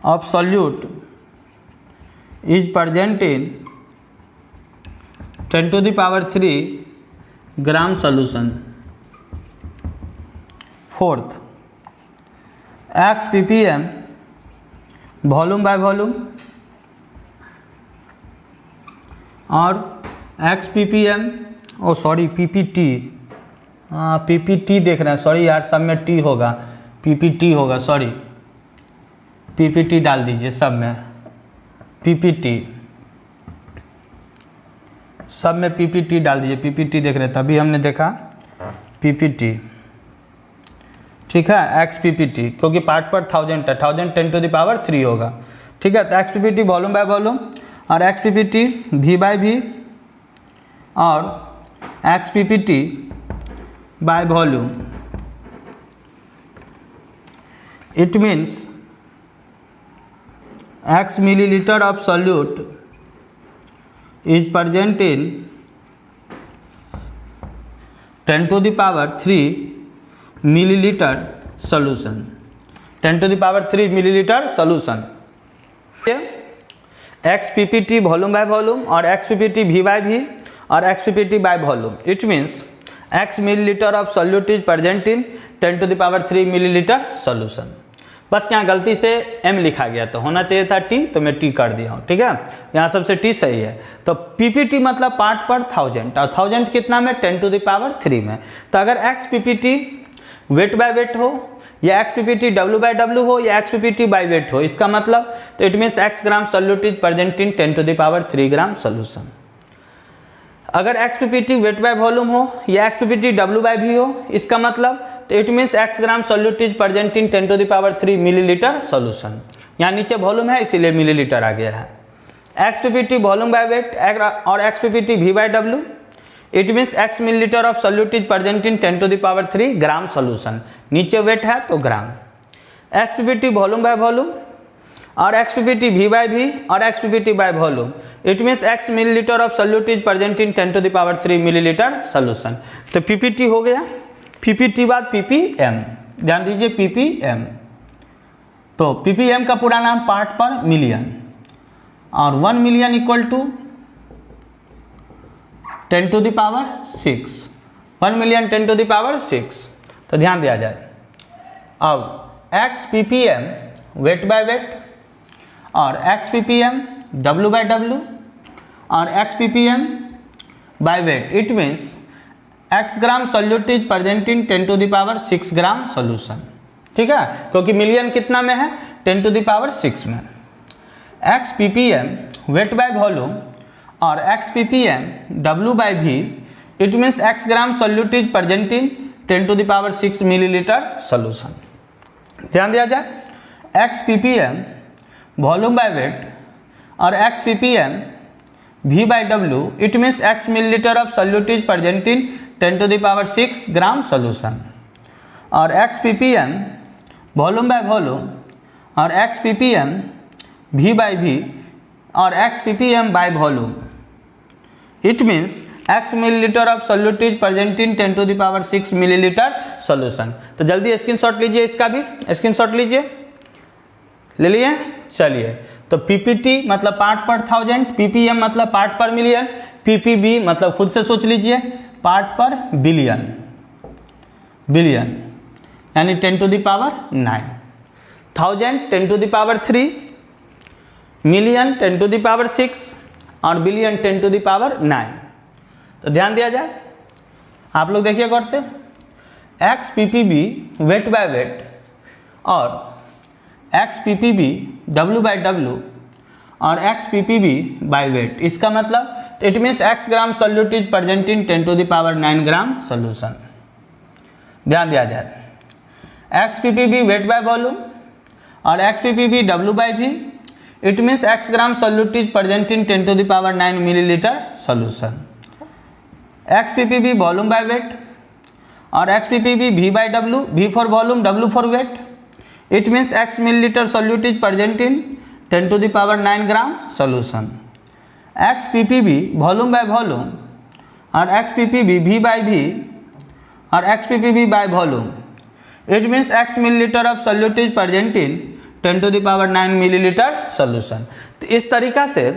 of solute is present in 10 to the power 3 gram solution. Fourth, x ppm volume by volume और x ppm ppt, ppt देख रहे हैं, sorry यार सब में t होगा, ppt होगा, sorry ppt डाल दीजिए सब में, ppt सब में ppt डाल दीजिए, ppt देख रहे हैं तभी हमने देखा ppt, ठीक है, x ppt, क्योंकि पार्ट पर 1000 है, 1000 10 to the power 3 होगा, ठीक है। तो x ppt volume by volume और x ppt v by v और x ppt by volume, it means x millilitre of solute is present in 10 to the power 3 millilitre solution, 10 to the power 3 millilitre solution. x ppt volume by volume और x ppt v by v और x ppt by volume, it means x millilitre of solute is present in 10 to the power 3 millilitre solution. बस यहाँ गलती से m लिखा गया, तो होना चाहिए था t, तो मैं t कर दिया हूँ, ठीक है। यहाँ सबसे t सही है। तो ppt मतलब पार्ट पर 1000 और 1000 कितना में, 10 to the power 3 में। तो अगर x ppt weight by weight हो या x ppt W by W हो या x ppt बाय वेट हो, इसका मतलब तो it means x gram solute is present in 10 to the power 3 gram solution. अगर x ppt weight by volume हो या x ppt W by V हो, इसका मतलब तो it means x gram solute is present in 10 to the power 3 millilitre solution. यहाँ नीचे volume है इसीलिए मिलीलीटर आ गया है। x ppt volume by weight और x ppt V by W, it means x millilitre of solute is present in 10 to the power 3 gram solution. नीचे weight है तो gram. x ppt volume by volume और x ppt V by V और x ppt by volume, it means x millilitre of solute is present in 10 to the power 3 millilitre solution. तो ppt हो गया, ppt बाद ppm, ध्यान दीजिए ppm। तो ppm का पूरा नाम पार्ट पर मिलियन और 1 million equal to 10 to the power 6, 1 million 10 to the power 6। तो ध्यान दिया जाए, अब x ppm weight by weight और x ppm W by W और x ppm by weight, it means x gram solute is present in 10 to the power 6 gram solution, ठीक है, क्योंकि मिलियन कितना में है, 10 to the power 6 में। x ppm weight by volume और x ppm W by V, it means x gram solute is present in 10 to the power 6 millilitre solution. ध्यान दिया जाए, x ppm volume by weight और x ppm V by W, it means x milliliter of solute is present in 10 to the power 6 gram solution. और x ppm volume by volume और x ppm V by V और x ppm by volume. It means x milliliter of solute is present in 10 to the power 6 milliliter solution. तो जल्दी screenshot लीजिए, इसका भी screenshot लीजिए, ले लिए। चलिए, तो पीपीटी मतलब पार्ट पर थाउजेंड, पीपीएम मतलब पार्ट पर मिलियन, पीपीबी मतलब खुद से सोच लीजिए पार्ट पर बिलियन, बिलियन यानी 10 to the power 9, thousand 10 to the power 3, million 10 to the power 6 और बिलियन 10 टू द पावर 9। तो ध्यान दिया जाए, आप लोग देखिए गौर से, X PPB weight by weight और x PPB W by W और एक्स पीपीबी बाय वेट, इसका मतलब it means X gram solute is present in 10 to the power 9 gram solution. ध्यान दिया जाए, X PPB weight by volume और x PPB W by V, it means X gram solute is present in 10 to the power 9 millilitre solution. X PPB volume by weight और x PPB V by W, V for volume W for weight, it means x milliliter solute is present in 10 to the power 9 gram solution. x ppb volume by volume और x ppb v by v और x ppb by volume, it means x milliliter of solute is present in 10 to the power 9 milliliter solution. तो इस तरीका से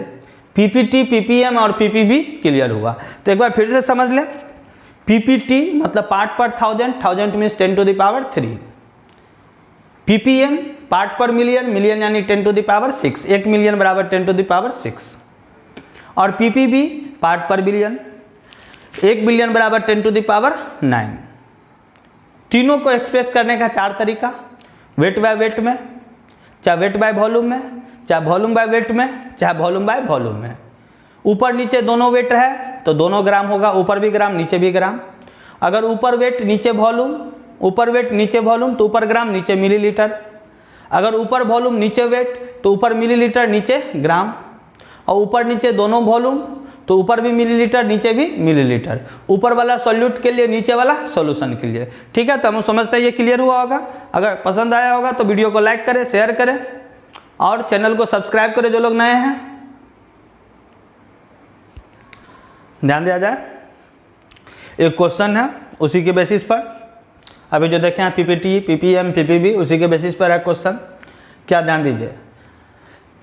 ppt ppm और ppb clear हुआ। तो एक बार फिर से समझ लें, ppt मतलब part per thousand, thousand means 10 to the power 3, ppm part per million, million यानी 10 टू द पावर 6, 1 मिलियन बराबर 10 टू द पावर 6, और ppb पार्ट पर बिलियन, 1 बिलियन बराबर 10 टू द पावर 9। तीनों को एक्सप्रेस करने का 4 तरीका, वेट बाय वेट में, चाहे वेट बाय वॉल्यूम में, चाहे वॉल्यूम बाय वेट में, चाहे वॉल्यूम बाय वॉल्यूम में। ऊपर नीचे दोनों वेट है तो दोनों ग्राम होगा, ऊपर भी ग्राम नीचे भी ग्राम। अगर ऊपर वेट नीचे वॉल्यूम, ऊपर वेट नीचे वॉल्यूम तो ऊपर ग्राम नीचे मिलीलीटर, अगर ऊपर वॉल्यूम नीचे वेट तो ऊपर मिलीलीटर नीचे ग्राम, और ऊपर नीचे दोनों वॉल्यूम तो ऊपर भी मिलीलीटर नीचे भी मिलीलीटर, ऊपर वाला सॉल्यूट के लिए नीचे वाला सॉल्यूशन के लिए। ठीक है, तो हम समझते हैं ये क्लियर हुआ होगा। अगर पसंद आया होगा तो वीडियो को लाइक करें, शेयर करें और चैनल को सब्सक्राइब करें जो लोग नए हैं। ध्यान दिया जाए, एक क्वेश्चन है उसी के बेसिस पर, अभी जो देखें पीपीटी पीपीएम पीपीबी उसी के बेसिस पर है क्वेश्चन। क्या ध्यान दीजिए,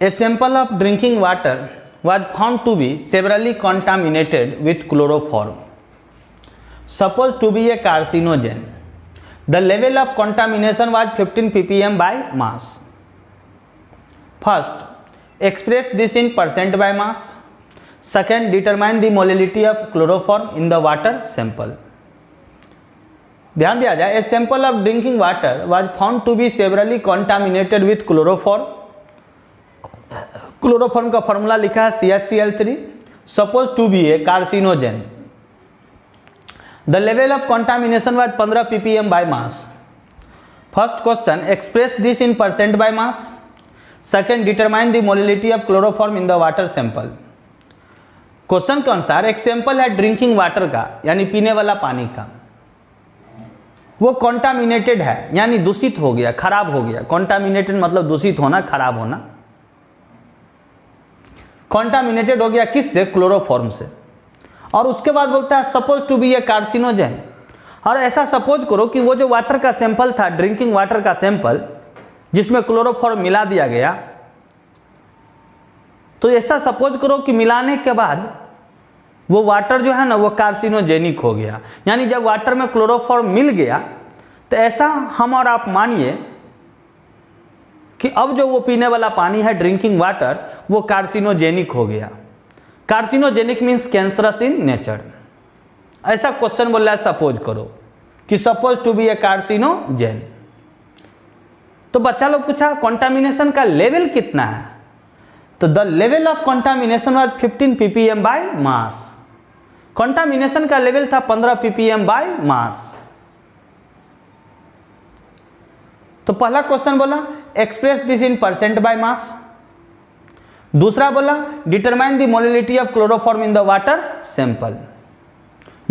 a sample of drinking water was found to be severally contaminated with chloroform, supposed to be a carcinogen. The level of contamination was 15 ppm by mass. First, express this in percent by mass. Second, determine the molality of chloroform in the water sample. ध्यान दिया जाए, a sample of drinking water was found to be severely contaminated with chloroform. Chloroform का formula लिखा है CHCl3, suppose to be a carcinogen. The level of contamination was 15 ppm by mass. First question, express this in percent by mass. Second, determine the molality of chloroform in the water sample. Question के अनुसार एक sample है drinking water का, यानी पीने वाला पानी का, वो कॉन्टामिनेटेड है यानी दूषित हो गया, खराब हो गया। कॉन्टामिनेटेड मतलब दूषित होना, खराब होना। कॉन्टामिनेटेड हो गया किससे? क्लोरोफॉर्म से। और उसके बाद बोलता है suppose to be a carcinogen. और ऐसा सपोज करो कि वो जो वाटर का सैंपल था, ड्रिंकिंग वाटर का सैंपल जिसमें क्लोरोफॉर्म मिला दिया गया, तो ऐसा सपोज करो कि मिलाने के बाद वो वाटर जो है ना वो कार्सिनोजेनिक हो गया। यानी जब वाटर में क्लोरोफॉर्म मिल गया तो ऐसा हम और आप मानिए कि अब जो वो पीने वाला पानी है ड्रिंकिंग वाटर वो कार्सिनोजेनिक हो गया। Carcinogenic means cancerous in nature. ऐसा क्वेश्चन बोल रहा है, सपोज करो कि suppose to be a carcinogen. तो बच्चा लोग पूछा कंटामिनेशन का लेवल कितना है, तो the level of contamination was 15 ppm by mass. Contamination का लेवल था 15 ppm बाय मास। तो पहला क्वेश्चन बोला express this in percent by मास। दूसरा बोला determine the molality of chloroform in the water sample,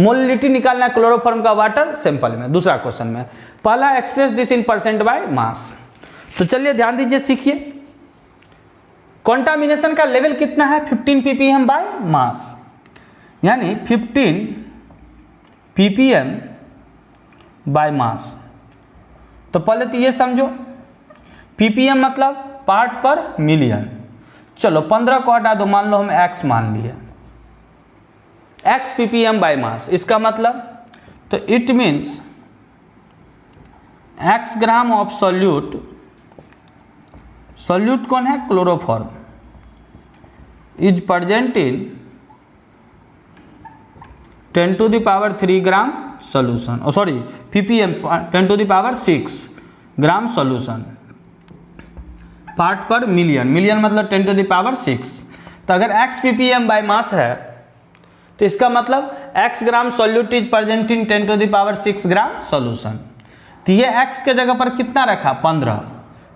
molality निकालना है क्लोरोफॉर्म का वाटर सैंपल में, दूसरा क्वेश्चन में। पहला express this in percent by मास। तो चलिए ध्यान दीजिए, सीखिए कॉन्टामिनेशन का लेवल कितना है 15 ppm बाय मास, यानी 15 ppm बाय मास। तो पहले तो ये समझो ppm मतलब पार्ट पर मिलियन। चलो 15 को हटा दो, मान लो हम x मान लिए, x ppm बाय मास, इसका मतलब तो it means x gram of solute, solute कौन है chloroform, is present in 10 to the power 3 gram solution, sorry ppm 10 to the power 6 gram solution part per million, million मतलब 10 to the power 6। तो अगर x ppm by mass है तो इसका मतलब x gram solute is present in 10 to the power 6 gram solution. तो ये x के जगह पर कितना रखा 15,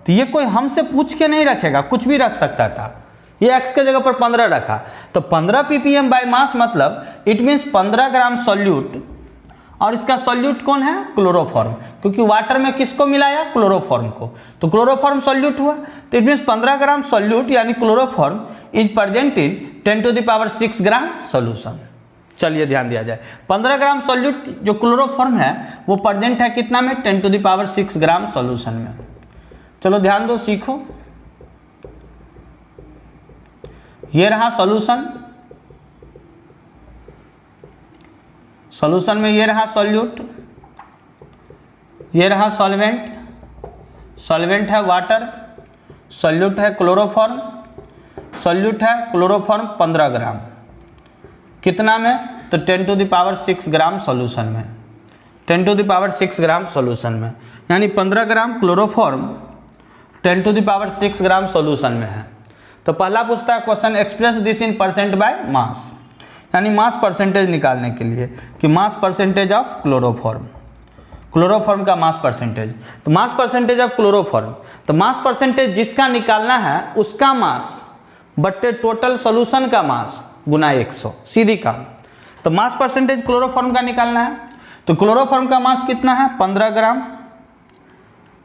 तो ये कोई हमसे पूछ के नहीं रखेगा, कुछ भी रख सकता था, ये x के जगह पर 15 रखा। तो 15 ppm बाय मास मतलब इट मीन्स 15 ग्राम सोल्यूट, और इसका सोल्यूट कौन है क्लोरोफॉर्म, क्योंकि वाटर में किसको मिलाया क्लोरोफॉर्म को, तो क्लोरोफॉर्म सोल्यूट हुआ। तो इट मीन्स 15 ग्राम सोल्यूट यानी chloroform is present in 10 to the power 6 gram solution. चलिए ध्यान दिया जाए, 15 ग्राम सोल्यूट जो क्लोरोफॉर्म है वो प्रेजेंट है कितना में 10 to the power 6 gram solution में। चलो ध्यान दो, सीखो, ये रहा सॉल्यूशन, सॉल्यूशन में ये रहा सॉल्यूट, ये रहा सॉल्वेंट, सॉल्वेंट है वाटर, सॉल्यूट है क्लोरोफॉर्म, सॉल्यूट है क्लोरोफॉर्म 15 ग्राम, कितना में तो 10 to the power 6 gram solution में, 10 to the power 6 gram solution में, यानी 15 gram chloroform 10 to the power 6 gram solution में है। तो पहला पूछता है question express this in percent by mass, यानी मास परसेंटेज निकालने के लिए कि mass percentage of chloroform, chloroform का मास परसेंटेज। तो मास परसेंटेज ऑफ क्लोरोफॉर्म, तो मास परसेंटेज जिसका निकालना है उसका मास बट्टे टोटल सॉल्यूशन का मास गुना 100, सीधी काम। तो मास परसेंटेज क्लोरोफॉर्म का निकालना है, तो क्लोरोफॉर्म का मास कितना है 15 ग्राम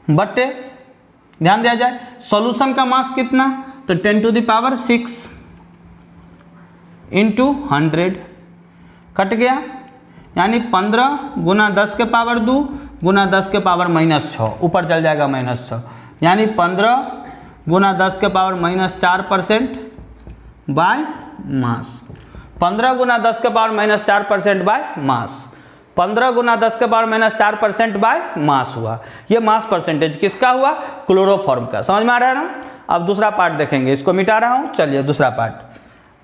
बट्टे, ध्यान दिया जाए सॉल्यूशन का मास कितना, तो 10 to the power 6 into 100 cut गया, यानी 15 गुना 10 के पावर 2 गुना 10 के पावर -6, ऊपर चल जाएगा -6, यानी 15 गुना 10 के पावर -4% बाय मास, 15 गुना 10 के पावर -4% बाय मास, 15 गुना 10 के पावर -4% बाय मास हुआ। ये मास परसेंटेज किसका हुआ क्लोरोफॉर्म का, समझ में आ रहा है ना। अब दूसरा पार्ट देखेंगे, इसको मिटा रहा हूँ, चलिए दूसरा पार्ट,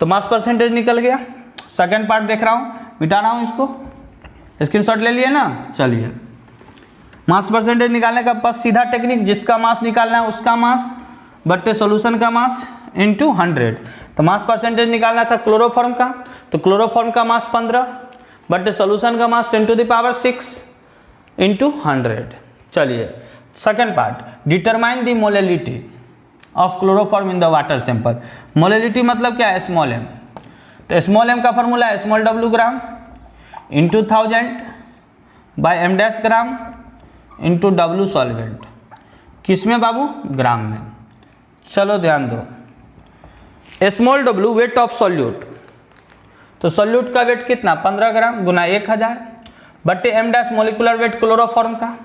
तो मास परसेंटेज निकल गया। सेकंड पार्ट देख रहा हूँ, मिटा रहा हूँ इसको, स्क्रीनशॉट ले लिए ना। चलिए मास परसेंटेज निकालने का बस सीधा टेक्निक, जिसका मास निकालना है उसका मास बट्टे सॉल्यूशन का मास इंटू 100। तो मास परसेंटेज निकालना था क्लोरोफॉर्म का, तो क्लोरोफॉर्म का मास 15 बट्टे सॉल्यूशन का mass 10 to the power 6 into 100। चलिए second part, determine the molality of chloroform in the water sample. Molality मतलब क्या है स्मॉल एम, तो स्मॉल एम का फॉर्मूला है small w gram into 1000 by m dash gram into w solvent, किस में बाबू ग्राम में। चलो ध्यान दो, small w weight of solute, तो सॉल्यूट का वेट कितना 15 ग्राम गुना 1000 बट्टे m dash molecular weight chloroform का,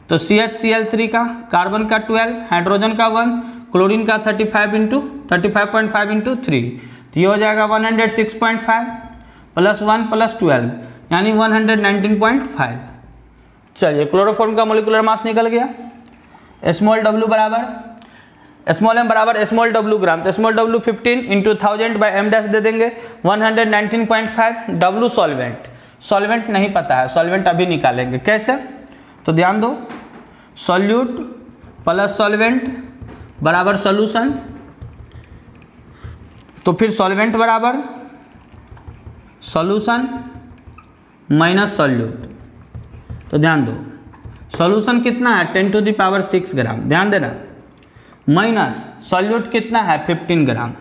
तो CHCl3 का, कार्बन का 12, हाइड्रोजन का 1, क्लोरीन का 35 इंटू 35.5 इंटू 3, तो ये हो जाएगा 106.5 प्लस 1 प्लस 12 यानी 119.5। चलिए क्लोरोफॉर्म का मोलिकुलर मास निकल गया, स्मॉल w बराबर स्मॉल m बराबर स्मॉल w ग्राम, तो small w 15 into 1000 by m dash दे देंगे 119.5। w सॉल्वेंट, सॉल्वेंट नहीं पता है, सॉल्वेंट अभी निकालेंगे कैसे, तो ध्यान दो, सॉल्यूट प्लस सॉल्वेंट बराबर सॉल्यूशन, तो फिर सॉल्वेंट बराबर सॉल्यूशन माइनस सॉल्यूट, तो ध्यान दो सॉल्यूशन कितना है 10 to the power 6 ग्राम, ध्यान देना माइनस सॉल्यूट कितना है 15 ग्राम।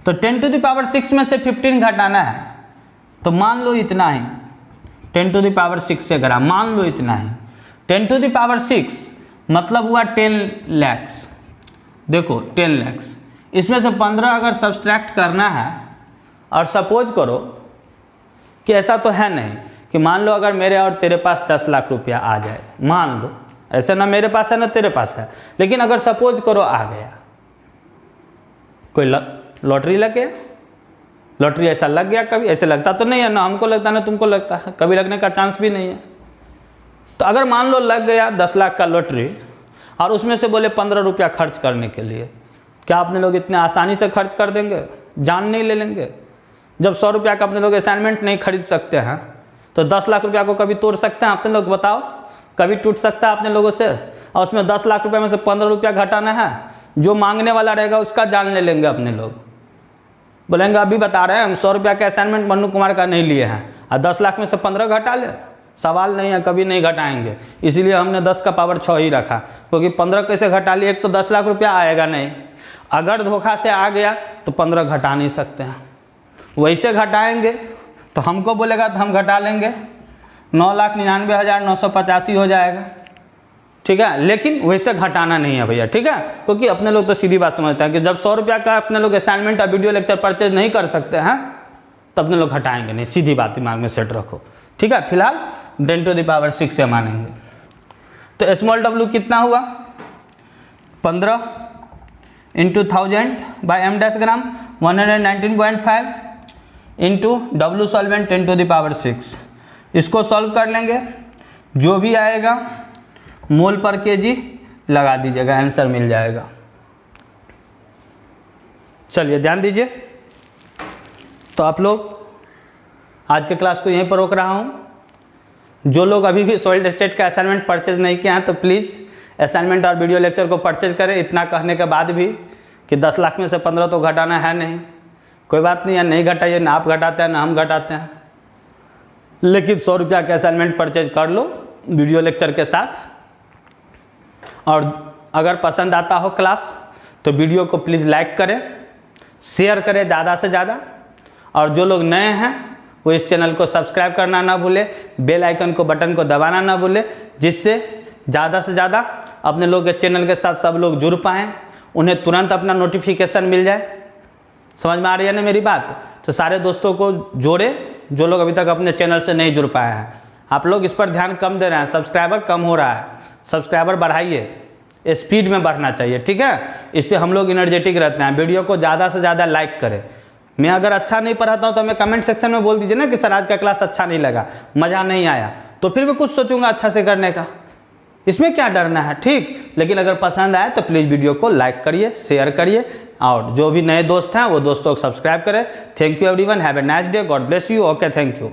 तो 10⁶ में से 15 घटाना है, तो मान लो इतना ही 10⁶ से ग्राम, मान लो इतना ही 10⁶ मतलब हुआ 10 लाख। देखो 10 लाख, इसमें से 15 अगर सब्सट्रैक्ट करना है, और सपोज करो कि ऐसा तो है नहीं कि मान लो अगर मेरे और तेरे पास 10 लाख रुपया आ जाए, मान लो, ऐसा ना मेरे पास है ना तेरे पास है, लेकिन अगर सपोज करो आ गया, कोई लॉटरी लग गया, लॉटरी ऐसा लग गया, कभी ऐसे लगता तो नहीं है ना, हमको लगता ना तुमको लगता है, कभी लगने का चांस भी नहीं है। तो अगर मान लो लग गया 10 लाख का लॉटरी, और उसमें से बोले 15 रुपया खर्च करने के लिए, क्या अपने लोग इतने आसानी से खर्च कर देंगे? जान नहीं ले लेंगे? जब 100 रुपया का अपने लोग असाइनमेंट नहीं खरीद सकते हैं, तो 10 लाख रुपया को कभी तोड़ सकते हैं अपने लोग? बताओ, कभी टूट सकता है अपने लोगों से? और उसमें 10 लाख रुपये में से 15 रुपया घटाना है, जो मांगने वाला रहेगा उसका जान ले लेंगे अपने लोग। बोलेंगे अभी बता रहे हैं हम 100 रुपया का असाइनमेंट मन्नू कुमार का नहीं लिए हैं, और 10 लाख में से 15 घटा ले, सवाल नहीं है, कभी नहीं घटाएंगे। इसीलिए हमने 10 का पावर 6 ही रखा, क्योंकि 15 कैसे घटा लिए? एक तो 10 लाख रुपया आएगा नहीं, अगर धोखा से आ गया तो 15 घटा नहीं सकते हैं। वैसे घटाएंगे तो हमको बोलेगा तो हम घटा लेंगे, 9,99,985 हो जाएगा, ठीक है। लेकिन वैसे घटाना नहीं है भैया, ठीक है, क्योंकि अपने लोग तो सीधी बात समझते हैं कि जब 100 रुपया का अपने लोग असाइनमेंट और वीडियो लेक्चर परचेज नहीं कर सकते हैं, तब अपने लोग घटाएंगे नहीं, सीधी बात दिमाग में सेट रखो, ठीक है। फिलहाल 10⁶ से मानेंगे। तो स्मॉल w कितना हुआ? 15 × 1000/m ग्राम, 119.5 इंटू W सॉल्वेंट 10⁶। इसको सॉल्व कर लेंगे, जो भी आएगा मोल पर केजी लगा दीजिएगा, आंसर मिल जाएगा। चलिए ध्यान दीजिए। तो आप लोग आज के क्लास को यहीं पर रोक रहा हूँ। जो लोग अभी भी सॉइल स्टेट का असाइनमेंट परचेज नहीं किया हैं, तो प्लीज़ असाइनमेंट और वीडियो लेक्चर को परचेज करें। इतना कहने के बाद भी कि 10 लाख में से 15 तो घटाना है नहीं, कोई बात नहीं है, नहीं घटाइए, ना आप घटाते हैं ना हम घटाते हैं, लेकिन 100 रुपया का असाइनमेंट परचेज कर लो वीडियो लेक्चर के साथ। और अगर पसंद आता हो क्लास तो वीडियो को प्लीज़ लाइक करें, शेयर करें ज़्यादा से ज़्यादा, और जो लोग नए हैं वो इस चैनल को सब्सक्राइब करना ना भूले, बेल आइकन को बटन को दबाना ना भूले, जिससे ज़्यादा से ज़्यादा अपने लोग के चैनल के साथ सब लोग जुड़ पाएँ, उन्हें तुरंत अपना नोटिफिकेशन मिल जाए। समझ में आ रही है ना मेरी बात? तो सारे दोस्तों को जोड़े जो लोग अभी तक अपने चैनल से नहीं जुड़ पाए हैं। आप लोग इस पर ध्यान कम दे रहे हैं, सब्सक्राइबर कम हो रहा है, सब्सक्राइबर बढ़ाइए, स्पीड में बढ़ना चाहिए, ठीक है। इससे हम लोग एनर्जेटिक रहते हैं। वीडियो को ज़्यादा से ज़्यादा लाइक करें। मैं अगर अच्छा नहीं पढ़ाता हूँ तो हमें कमेंट सेक्शन में बोल दीजिए ना कि सर आज का क्लास अच्छा नहीं लगा, मज़ा नहीं आया, तो फिर मैं कुछ सोचूंगा अच्छा से करने का, इसमें क्या डरना है, ठीक। लेकिन अगर पसंद आए तो प्लीज़ वीडियो को लाइक करिए, शेयर करिए, और जो भी नए दोस्त हैं वो दोस्तों को सब्सक्राइब करें। Thank you everyone, have a nice day, God bless you, okay, thank you.